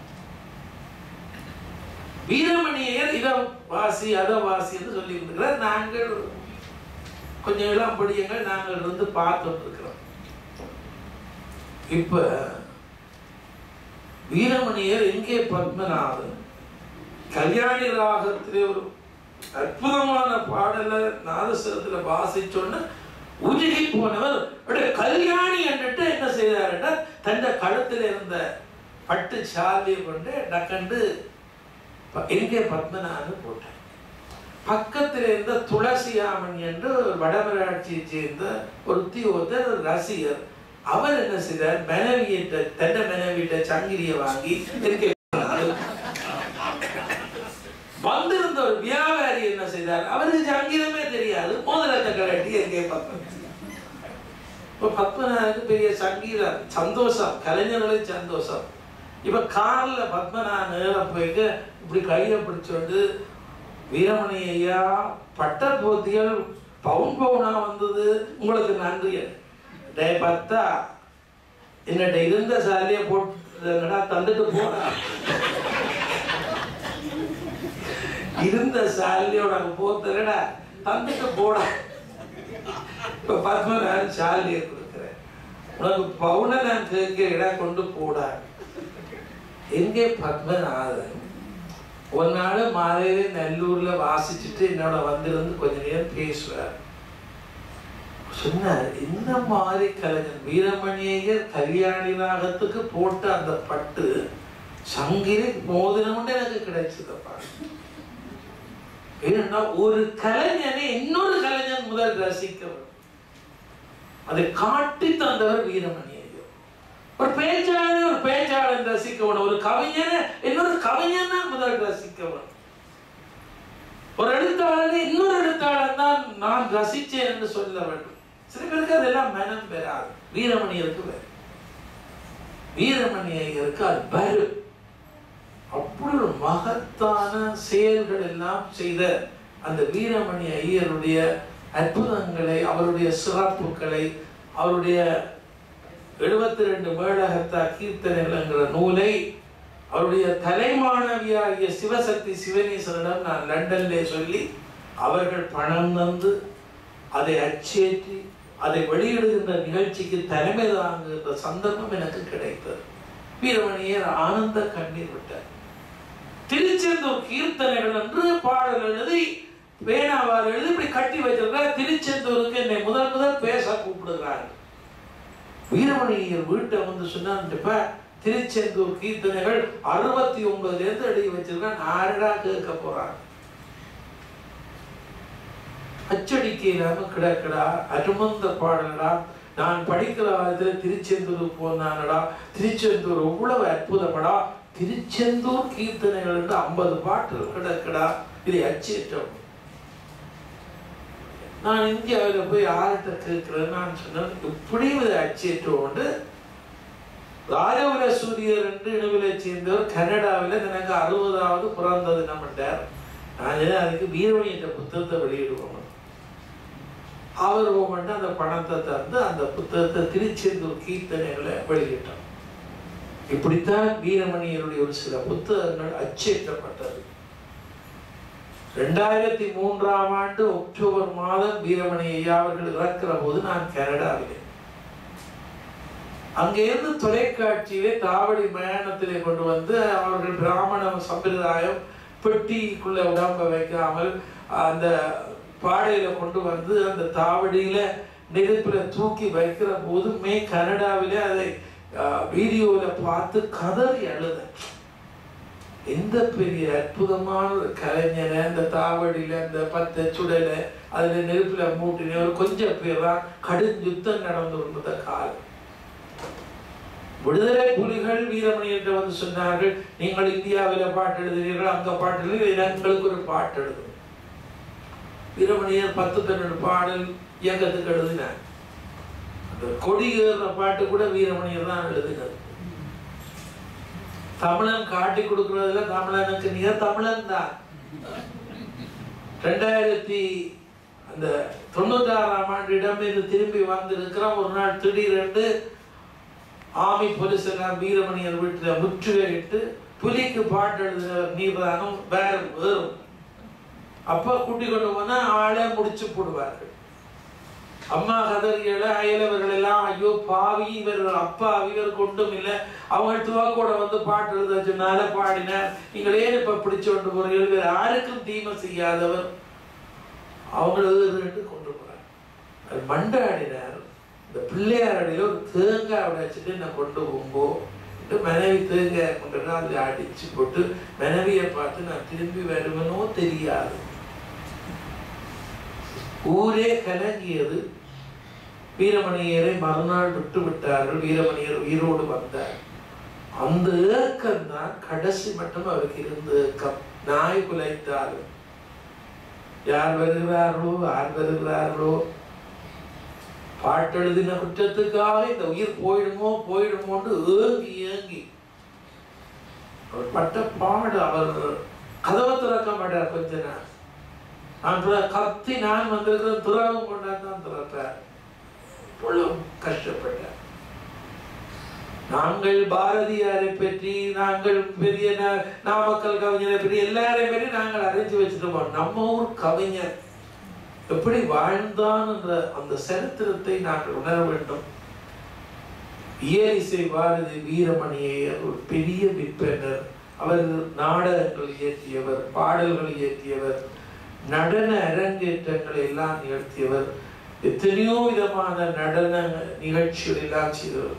வீரமணியர் இத வாசி அத வாசி என்று சொல்லி இருக்கிறார். நாங்கள் கொஞ்சம் இளம் படியங்கள் நாங்கள் இருந்து பார்த்துட்டு இருக்கிறோம். இப்ப வீரமணியர் எங்கே பத்மநாதன் கல்யாணி ராகத்திலே ஒரு அற்புதமான பாடல நாதஸ்வரத்துல வாசிச்சோன்னு உருகி போனவர் கல்யாணி என்றிட்டு என்ன செய்தாருன்னா தந்த கழுத்துல இருந்த பட்டு சாலியை கொண்டு டக்கண்டு எங்கே பத்மநாதன் போட்டார். பக்கத்தில் இருந்த துளசியாமன் என்று வடமராட்சியை சேர்ந்த ஒருத்தர் ரசிகர். அவர் என்ன செய்தார், மனைவியிட்ட தன்னை மனைவியிட்ட சங்கிலியை வாங்கி வந்திருந்த ஒரு வியாபாரி என்ன செய்தார், அவருக்கு சங்கீதமே தெரியாது, மோதிரத்தை கலட்டி எங்கே பத்மநாதனுக்கு பெரிய சங்கீதம் சந்தோஷம், கலைஞர்களுக்கு சந்தோஷம். இப்ப கார்ல பத்மநாதன் நேர போயிட்டு இப்படி கையில பிடிச்சோண்டு வீரமணி ஐயா பட்ட போத்திகள் பவுன் பவுனா வந்தது, உங்களுக்கு நன்றி. பார்த்தா என்னட்ட இருந்த சாலையை போட்டு தந்துட்டு போனா, இருந்த சாலையோட போத்தலடா தந்துட்டு போடா. இப்ப பத்மநாதன் சாலையை கொடுக்கிறேன், உனக்கு பவுனை நான் கேட்கிறேடா கொண்டு போடா. எங்கே பத்மநாதன் ஒரு நாள் மாலையில நல்லூர்ல வாசிச்சுட்டு என்னோட வந்திருந்து கொஞ்ச நேரம் பேசுவார். சொன்னார், இந்த மாதிரி கலைஞர் வீரமணியர் கல்யாணி ராகத்துக்கு போட்ட அந்த பட்டு சங்கிலி மோதிரம் எனக்கு கிடைச்சதப்பா. ஏன்னா ஒரு கலைஞனை இன்னொரு கலைஞன் முதல் ரசிக்கவர், அதை காட்டி தந்தவர் வீரமணி. ஒரு பேச்சாளன் ரசிக்கவன், ஒரு கவிஞனை இன்னொரு கவிஞன் தான் முதல் ரசிக்கவன், ஒரு எழுத்தாளனை இன்னொரு எழுத்தாளன் தான் நான் ரசிச்சேன் என்று சொல்ல வேண்டும். சில பேருக்கு அதெல்லாம் மனம் பெறாது. வீரமணியருக்கு வேறு, வீரமணி ஐயருக்கு அது வேறு. அப்படி ஒரு மகத்தான செயல்கள் எல்லாம் செய்த அந்த வீரமணி ஐயருடைய அற்புதங்களை, அவருடைய சிறப்புகளை, அவருடைய 72 மேளகத்தா கீர்த்தனைகள் என்கிற நூலை அவருடைய தலைமாணவியாகிய சிவசக்தி சிவனேசனிடம் நான் லண்டன்லே சொல்லி அவர்கள் பணம் தந்து அதை அச்சேற்றி அதை வெளியிடுகின்ற நிகழ்ச்சிக்கு தலைமை தாங்குகின்ற சந்தர்ப்பம் எனக்கு கிடைத்தது. வீரமணியர் ஆனந்த கண்ணீர் விட்டார். திருச்செந்தூர் கீர்த்தனைகள் என்று பாடல் எழுதி பேனாவால் எழுதி இப்படி கட்டி வச்சிருக்கிறார். திருச்செந்தூருக்கு என்னை முதல் பேச கூப்பிடுகிறார்கள். வீரமணியர் வீட்டை வந்து சொன்னான்ப்ப திருச்செந்தூர் கீர்த்தனைகள் 69 எழுதி வச்சிருக்கான், ஆறடா கேட்க போறாங்க. அச்சடிக்க இல்லாம கிடக்கடா, அருமந்த பாடலடா. நான் படிக்கிற காலத்துல திருச்செந்தூர் போனானடா, திருச்செந்தூர் எவ்வளவு அற்புதமடா, திருச்செந்தூர் கீர்த்தனைகள் 50 பாட்டு கிடக்கடா, இதை அச்சேற்றம். நான் இந்தியாவில் போய் யார்கிட்ட கேட்கிறேன், நான் சொன்னேன் இப்படியும் இதை அச்சேற்றம் உண்டு. ராஜகுல சூரியர் என்று இணுவிலை சேர்ந்தவர் கனடாவில் எனக்கு 60வது பிறந்த தினம் என்றார். நான் அதுக்கு வீரமணியிட்ட புத்தகத்தை வெளியிடுவோம். அவர் போமெண்டு அந்த பணத்தை தந்து அந்த புத்தகத்தை திருச்செந்தூர் கீர்த்தனைகளை வெளியிட்டோம். இப்படித்தான் வீரமணியருடைய ஒரு சில புத்தகங்கள் அச்சேற்றப்பட்டது. 2003ஆம் ஆண்டு அக்டோபர் மாதம் வீரமணி ஐயா அவர்கள் இறக்கிற போது நான் கனடாவிலே, அங்கிருந்து தொலைக்காட்சியிலே தாவடி மயானத்திலே கொண்டு வந்து அவர்கள் பிராமண சம்பிரதாயம் பெட்டிக்குள்ள உடம்ப வைக்காமல் அந்த பாடையில கொண்டு வந்து அந்த தாவடியில நெருப்புல தூக்கி வைக்கிற போது கனடாவிலே அதை வீடியோல பார்த்து கதறி அழுத. எந்த பெரிய அற்புதமான ஒரு கலைஞனை அந்த தாவடியில அந்த 10 சுடல அதுல நெருப்புல மூட்டின ஒரு கொஞ்சம் பேர் தான் கடும் யுத்தம் நடந்து கொண்ட காலம். விடுதலை புலிகள் வீரமணியிட்ட வந்து சொன்னார்கள், நீங்கள் இந்தியாவில பாட்டு எழுதுகிறீர்கள், அங்க பாட்டு எழுதுகிறீர்கள், எங்களுக்கு ஒரு பாட்டு எழுதும். வீரமணியர் 10-12 பாடல் இயக்கத்துக்கு எழுதினார். அந்த கொடியேற பாட்டு கூட வீரமணியர் தான் எழுதினார். தமிழன் காட்டி கொடுக்கிறதுல தமிழனுக்கு நிகர் தமிழன் தான். 1996ஆம் ஆண்டு இடமிருந்து திரும்பி வந்திருக்கிற ஒரு நாள் திடீரென்று ஆமி போலீஸ் எல்லாம் வீரமணியர் வீட்டுல முற்றுகையிட்டு புலிக்கு பாட்டு எழுதுகிற நீர்தானம் வேறும். அப்ப கூட்டி கொண்டு போனா ஆளை முடிச்சு போடுவார்கள். அம்மா கதறிகளை அயலவர்கள் எல்லாம் ஐயோ பாவி இவர்கள் அப்பா இவர் கொண்டும் இல்லை, அவங்க துவாக்கோட வந்து பாட்டு எழுத சொன்னால பாடினார், நீங்கள் ஏன் இப்ப பிடிச்சு கொண்டு போறீர்கள், வேற யாருக்கும் தீமை செய்யாதவர் அவங்களுக்கு கொண்டு போறார். அது மண்டாடினார். இந்த பிள்ளையார் அடியில ஒரு தேங்காய் உடைச்சிட்டு என்ன கொண்டு போங்கோ, மனைவி தேங்காய் கொண்டு அதுல அடிச்சு போட்டு மனைவியை பார்த்து நான் திரும்பி வருவனோ தெரியாது. ஊரே கலங்கியது. வீரமணியரை மறுநாள் விட்டு விட்டார்கள். வீரமணியர் உயிரோடு வந்தார். அந்த ஏக்கம் தான் கடைசி மட்டும் அவருக்கு இருந்த ஏக்கம். நாய் குலைத்தாலும் யார் வருகிறார்களோ பாட்டு எழுதின குற்றத்துக்காக இந்த உயிர் போயிடுமோன்னு ஏங்கி அவர் பட்ட பாடு. அவர் கதவை திறக்க மாட்டார். கொஞ்ச நாள் நான் கத்தி நான் வந்திருக்கிறேன் துறவும் கொண்டாதான் திறப்பார். கஷ்டப்பட்டார். நாங்கள் பாரதியாரை பற்றி, நாங்கள் பெரிய நாமக்கல் கவிஞரை பற்றி எல்லாரையும் பற்றி நாங்கள் அறிஞ்சு வச்சுருப்போம். நம்ம ஊர் கவிஞர் எப்படி வாழ்ந்தான் என்ற அந்த சரித்திரத்தை நாங்கள் உணர வேண்டும். இயலிசை பாரதி வீரமணியர் ஒரு பெரிய விற்பனர். அவர் நாடகங்கள் இயற்றியவர், பாடல்கள் இயற்றியவர், நடன அரங்கேற்றங்களை எல்லாம் நிகழ்த்தியவர், எத்தனையோ விதமான நடன நிகழ்ச்சிகள் எல்லாம் செய்தவர்.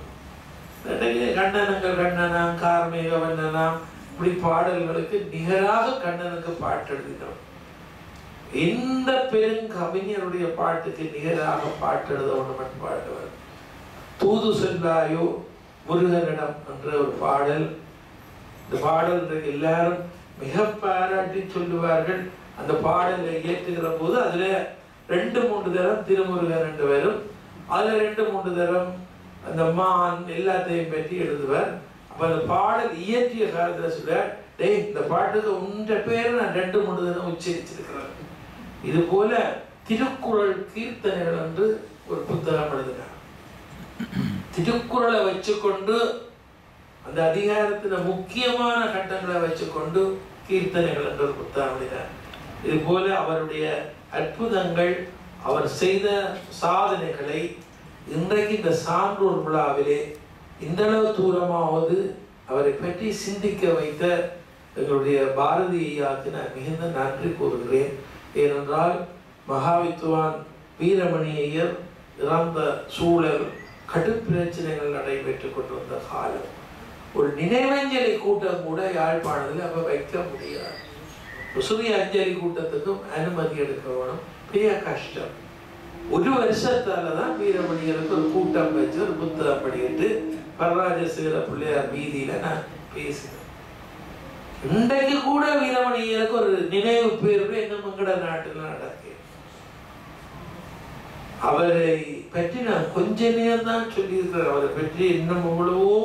கண்ணனாம் கார்மேக வண்ணனாம் இப்படி பாடல்களுக்கு நிகராக கண்ணனுக்கு பாட்டு எழுதினவர். எந்த பெருங்கவிஞருடைய பாட்டுக்கு நிகராக பாட்டு எழுத ஒன்று பாடுவர். தூது செல்லாயோ முருகனிடம் என்ற ஒரு பாடல். இந்த பாடல் எல்லாரும் மிக பாராட்டி சொல்லுவார்கள். அந்த பாடலை இயற்றுகிற போது அதுல 2-3 தரம் திருமுருகன் என்று வரும். அதுல 2-3 தரம் அந்த மான் எல்லாத்தையும் பற்றி எழுதுவார். அப்ப அந்த பாடல் இயற்றிய காலத்துல சொல்றார், டேய் இந்த பாட்டுக்கு உன்ற பேரை நான் 2-3 தரம் உச்சரிச்சிருக்கிறேன். இது போல திருக்குறள் கீர்த்தனைகள் என்று ஒரு புத்தகம் எழுதினார். திருக்குறளை வச்சுக்கொண்டு அந்த அதிகாரத்துல முக்கியமான கட்டங்களை வச்சுக்கொண்டு கீர்த்தனைகள் என்ற ஒரு புத்தகம் எழுதினார். இது போல அவருடைய அற்புதங்கள், அவர் செய்த சாதனைகளை இன்றைக்கு இந்த சான்றோர் விழாவிலே இந்த அளவு தூரமாவது அவரை பற்றி சிந்திக்க வைத்த எங்களுடைய பாரதி ஐயாவுக்கு நான் மிகுந்த நன்றி கூறுகிறேன். ஏனென்றால் மகாவித்துவான் வீரமணி ஐயர் இறந்த சூழல், கடும் பிரச்சனைகள் நடைபெற்றுக் கொண்டிருந்த காலம். ஒரு நினைவஞ்சலி கூட்டம் கூட யாழ்ப்பாணத்தில் அப்ப வைக்க முடியாது. சிறிய அஞ்சலி கூட்டத்துக்கும் அனுமதி எடுக்க வேணும். பெரிய கஷ்டம். ஒரு வருஷத்தால தான் வீரமணிகளுக்கு ஒரு கூட்டம் வச்சு ஒரு புத்தகம் படிக்கிட்டு வரராஜசேகர பிள்ளையார் வீதியில நான் பேசினேன். இன்றைக்கு கூட வீரமணிகளுக்கு ஒரு நினைவு பேர்வு எங்க மங்கட நாட்டில் நடக்கு. அவரை பற்றி நான் கொஞ்ச நேரம் தான் சொல்லியிருக்கிறேன். அவரை பற்றி இன்னும் எவ்வளவோ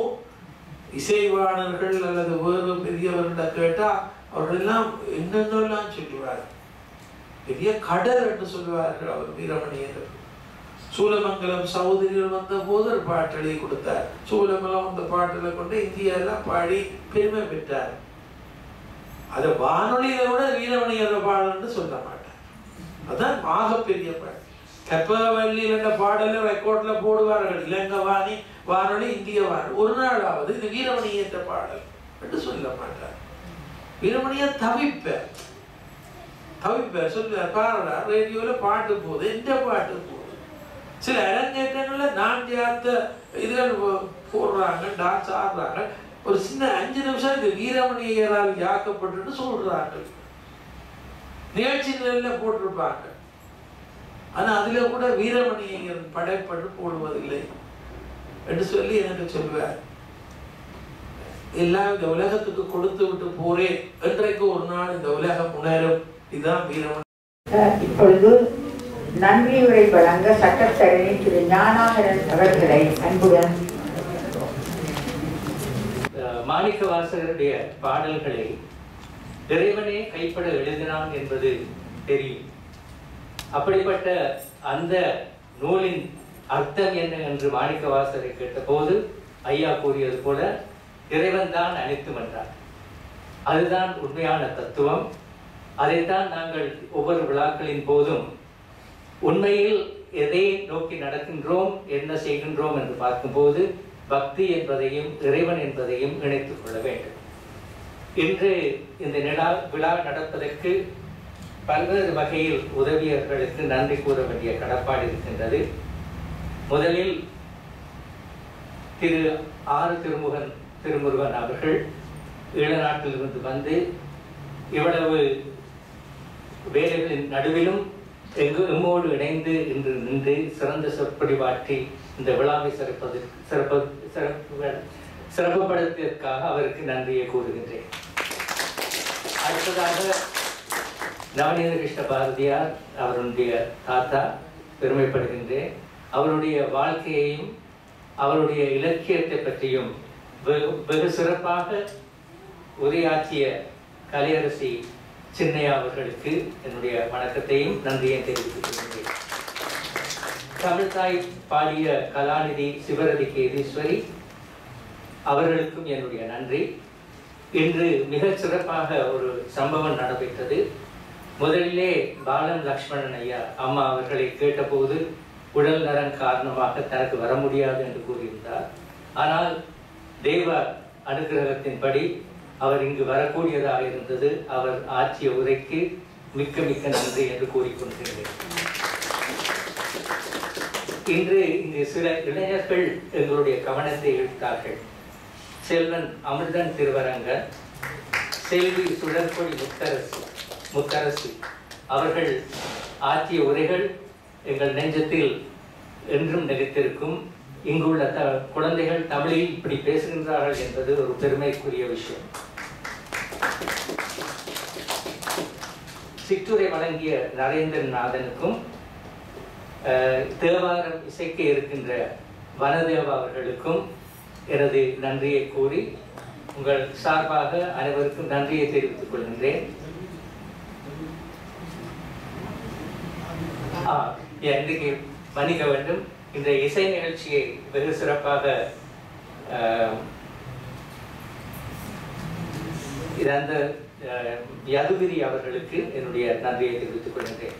இசைவாணர்கள் அல்லது வேறு பெரியவர்கிட்ட கேட்டா அவரெல்லாம் என்னென்னலாம் சொல்லுவார். பெரிய கடல் என்று சொல்லுவார்கள் அவர் வீரமணியர். சூலமங்கலம் சகோதரிகள் வந்த போது ஒரு பாட்டு எழுதி கொடுத்தார். சூலமங்கலம் அந்த பாட்டுல கொண்டு இந்தியாலாம் பாடி பெருமை பெற்றார். அதை வானொலியில கூட வீரமணியர் பாடல்னு சொல்ல மாட்டார். அதான் ஆகப்பெரிய பாட்டு. கப்பவல்லியில் என்ற பாடல ரெக்கார்ட்ல போடுவார்கள். இலங்கை வாணி வானொலி, இந்திய வானொலி. ஒரு நாளாவது இது வீரமணியற்ற பாடல் என்று சொல்ல மாட்டார். வீரமணிய தவிப்பார் சொல்லுவார். பாருடா ரேடியோல பாட்டு போகுது, எந்த பாட்டு போகுது. சில அரங்கேற்றங்கள்ல நான் சேர்த்த இதுகள் போடுறாங்க, டான்ஸ் ஆடுறாங்க. ஒரு சின்ன 5 நிமிஷம் இது வீரமணியரால் யாக்கப்பட்டு சொல்றாங்க. நிகழ்ச்சிகளில் போட்டிருப்பாங்க. ஆனா அதுல கூட வீரமணியர் படைப்பட்டு போடுவதில்லை என்று சொல்லி எனக்கு சொல்வார். எல்லாம் இந்த உலகத்துக்கு கொடுத்து விட்டு போறேன் என்றைக்கு ஒரு நாள் இந்த உலகம் உணரும். இதுதான் வீரமணி. இப்பொழுது நன்றி உரை வழங்க சட்டத்தரணி திரு ஞானாகரன் அவர்களை அன்புடன். மாணிக்க வாசகருடைய பாடல்களை இறைவனே கைப்பட எழுதினான் என்பது தெரியும். அப்படிப்பட்ட அந்த நூலின் அர்த்தம் என்ன என்று மாணிக்க வாசகரை கேட்டபோது ஐயா கூறியது போல இறைவன் தான் அனைத்தும் என்றார். அதுதான் உண்மையான தத்துவம். அதைத்தான் நாங்கள் ஒவ்வொரு விழாக்களின் போதும் உண்மையில் எதை நோக்கி நடக்கின்றோம், என்ன செய்கின்றோம் என்று பார்க்கும்போது பக்தி என்பதையும் இறைவன் என்பதையும் இணைத்துக் கொள்ள வேண்டும். இன்று இந்த விழா நடப்பதற்கு பல்வேறு வகையில் உதவியவர்களுக்கு நன்றி கூற வேண்டிய கடப்பாடு இருக்கின்றது. முதலில் திரு ஆறு திருமுருகன் அவர்கள் ஈழநாட்டிலிருந்து வந்து இவ்வளவு வேலைகளின் நடுவிலும் எம்மோடு இணைந்து இன்று நின்று சிறந்த சொற்பொழிவாற்றி இந்த விழாவை சிறப்புப்படுத்தியதற்காக அவருக்கு நன்றியை கூறுகின்றேன். அடுத்ததாக நவநீத கிருஷ்ண பாரதியார் அவருடைய தாத்தா பெருமைப்படுகின்றேன். அவருடைய வாழ்க்கையையும் அவருடைய இலக்கியத்தை பற்றியும் வெகு சிறப்பாக உரையாற்றிய கலையரசி சின்னையா அவர்களுக்கு என்னுடைய வணக்கத்தையும் நன்றியையும் தெரிவித்துக் கொள்கிறேன். தமிழ்தாய் பாடிய கலாநிதி சிவரதி கேதீஸ்வரி அவர்களுக்கும் என்னுடைய நன்றி. இன்று மிக சிறப்பாக ஒரு சம்பவம் நடைபெற்றது. முதலிலே பாலன் லக்ஷ்மணன் ஐயா அம்மா அவர்களை கேட்டபோது உடல் நலன் காரணமாக தனக்கு வர முடியாது என்று கூறியிருந்தார். ஆனால் தெய்வ அனுகிரகத்தின்படி அவர் இங்கு வரக்கூடியதாக இருந்தது. அவர் ஆற்றிய உரைக்கு மிக்க மிக்க நன்றி என்று கூறிக்கொண்டிருக்கிறேன். இன்று இங்கு சில இளைஞர்கள் எங்களுடைய கவனத்தை ஈர்த்தார்கள். செல்வன் அமிர்தன் திருவரங்கன், செல்வி சுடற்கொடி முத்தரசி அவர்கள் ஆற்றிய உரைகள் எங்கள் நெஞ்சத்தில் என்றும் நிலைத்திருக்கும். இங்குள்ள குழந்தைகள் தமிழில் இப்படி பேசுகின்றார்கள் என்பது ஒரு பெருமைக்குரிய விஷயம். சிற்றுரை வழங்கிய நரேந்திரநாதனுக்கும் தேவாரம் இசைக்க இருக்கின்ற வனதேவா அவர்களுக்கும் எனது நன்றியை கூறி உங்கள் சார்பாக அனைவருக்கும் நன்றியை தெரிவித்துக் கொள்கின்றேன். இன்றைக்கு மன்னிக்க வேண்டும், இந்த இசை நிகழ்ச்சியை வெகு சிறப்பாக அந்த யதுகிரி அவர்களுக்கு என்னுடைய நன்றியை தெரிவித்துக் கொள்கின்றேன்.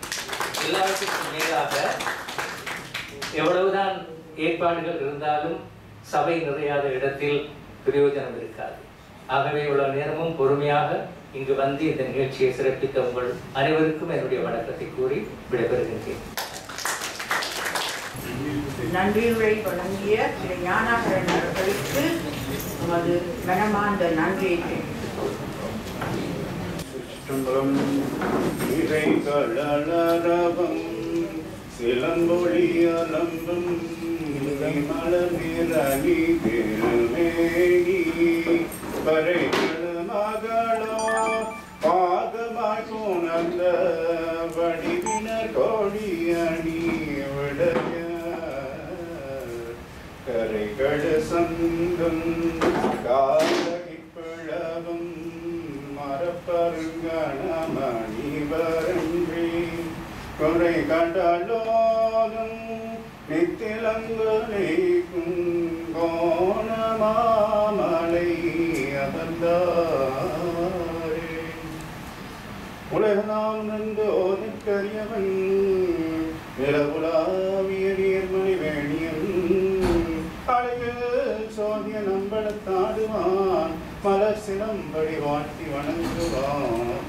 எல்லாவற்றுக்கும் மேலாக எவ்வளவுதான் ஏற்பாடுகள் இருந்தாலும் சபை நிறையாத இடத்தில் பிரயோஜனம் இருக்காது. ஆகவே இவ்வளவு நேரமும் பொறுமையாக இங்கு வந்து இந்த நிகழ்ச்சியை சிறப்பித்த உங்கள் அனைவருக்கும் என்னுடைய வணக்கத்தை கூறி விடைபெறுகின்றேன். நன்றியுரை வழங்கிய திரு ஞானாகரன் அவர்களுக்கு நமது மனமார்ந்த நன்றியை தெரிவித்துக் கொள்கிறோம். திருச்சிற்றம்பலம். இறை கடலரவம் சிலம்பொழி அலம்பும் மலர் நிறனி திருமேனி பறைகள் மகளோ பாகமாய் போனந்த வடிவினர் கோடி அணி விடைய கரைகள் சங்கம் காலகிப்பழவும் மரப்பருங்கணமணி வரன்றி குறை கடலோதும் நித்திலங்குலைக்கும் கோணமாமலை அகந்தாரே உலகநாள் நந்தோதிக்கரியவன் நிலவுலாவிய நீர்மணி வேணியன் அழகு சோதிய நம்பளத்தாடுவான் மலர் சிலம்படி வாட்டி வணங்குவான்.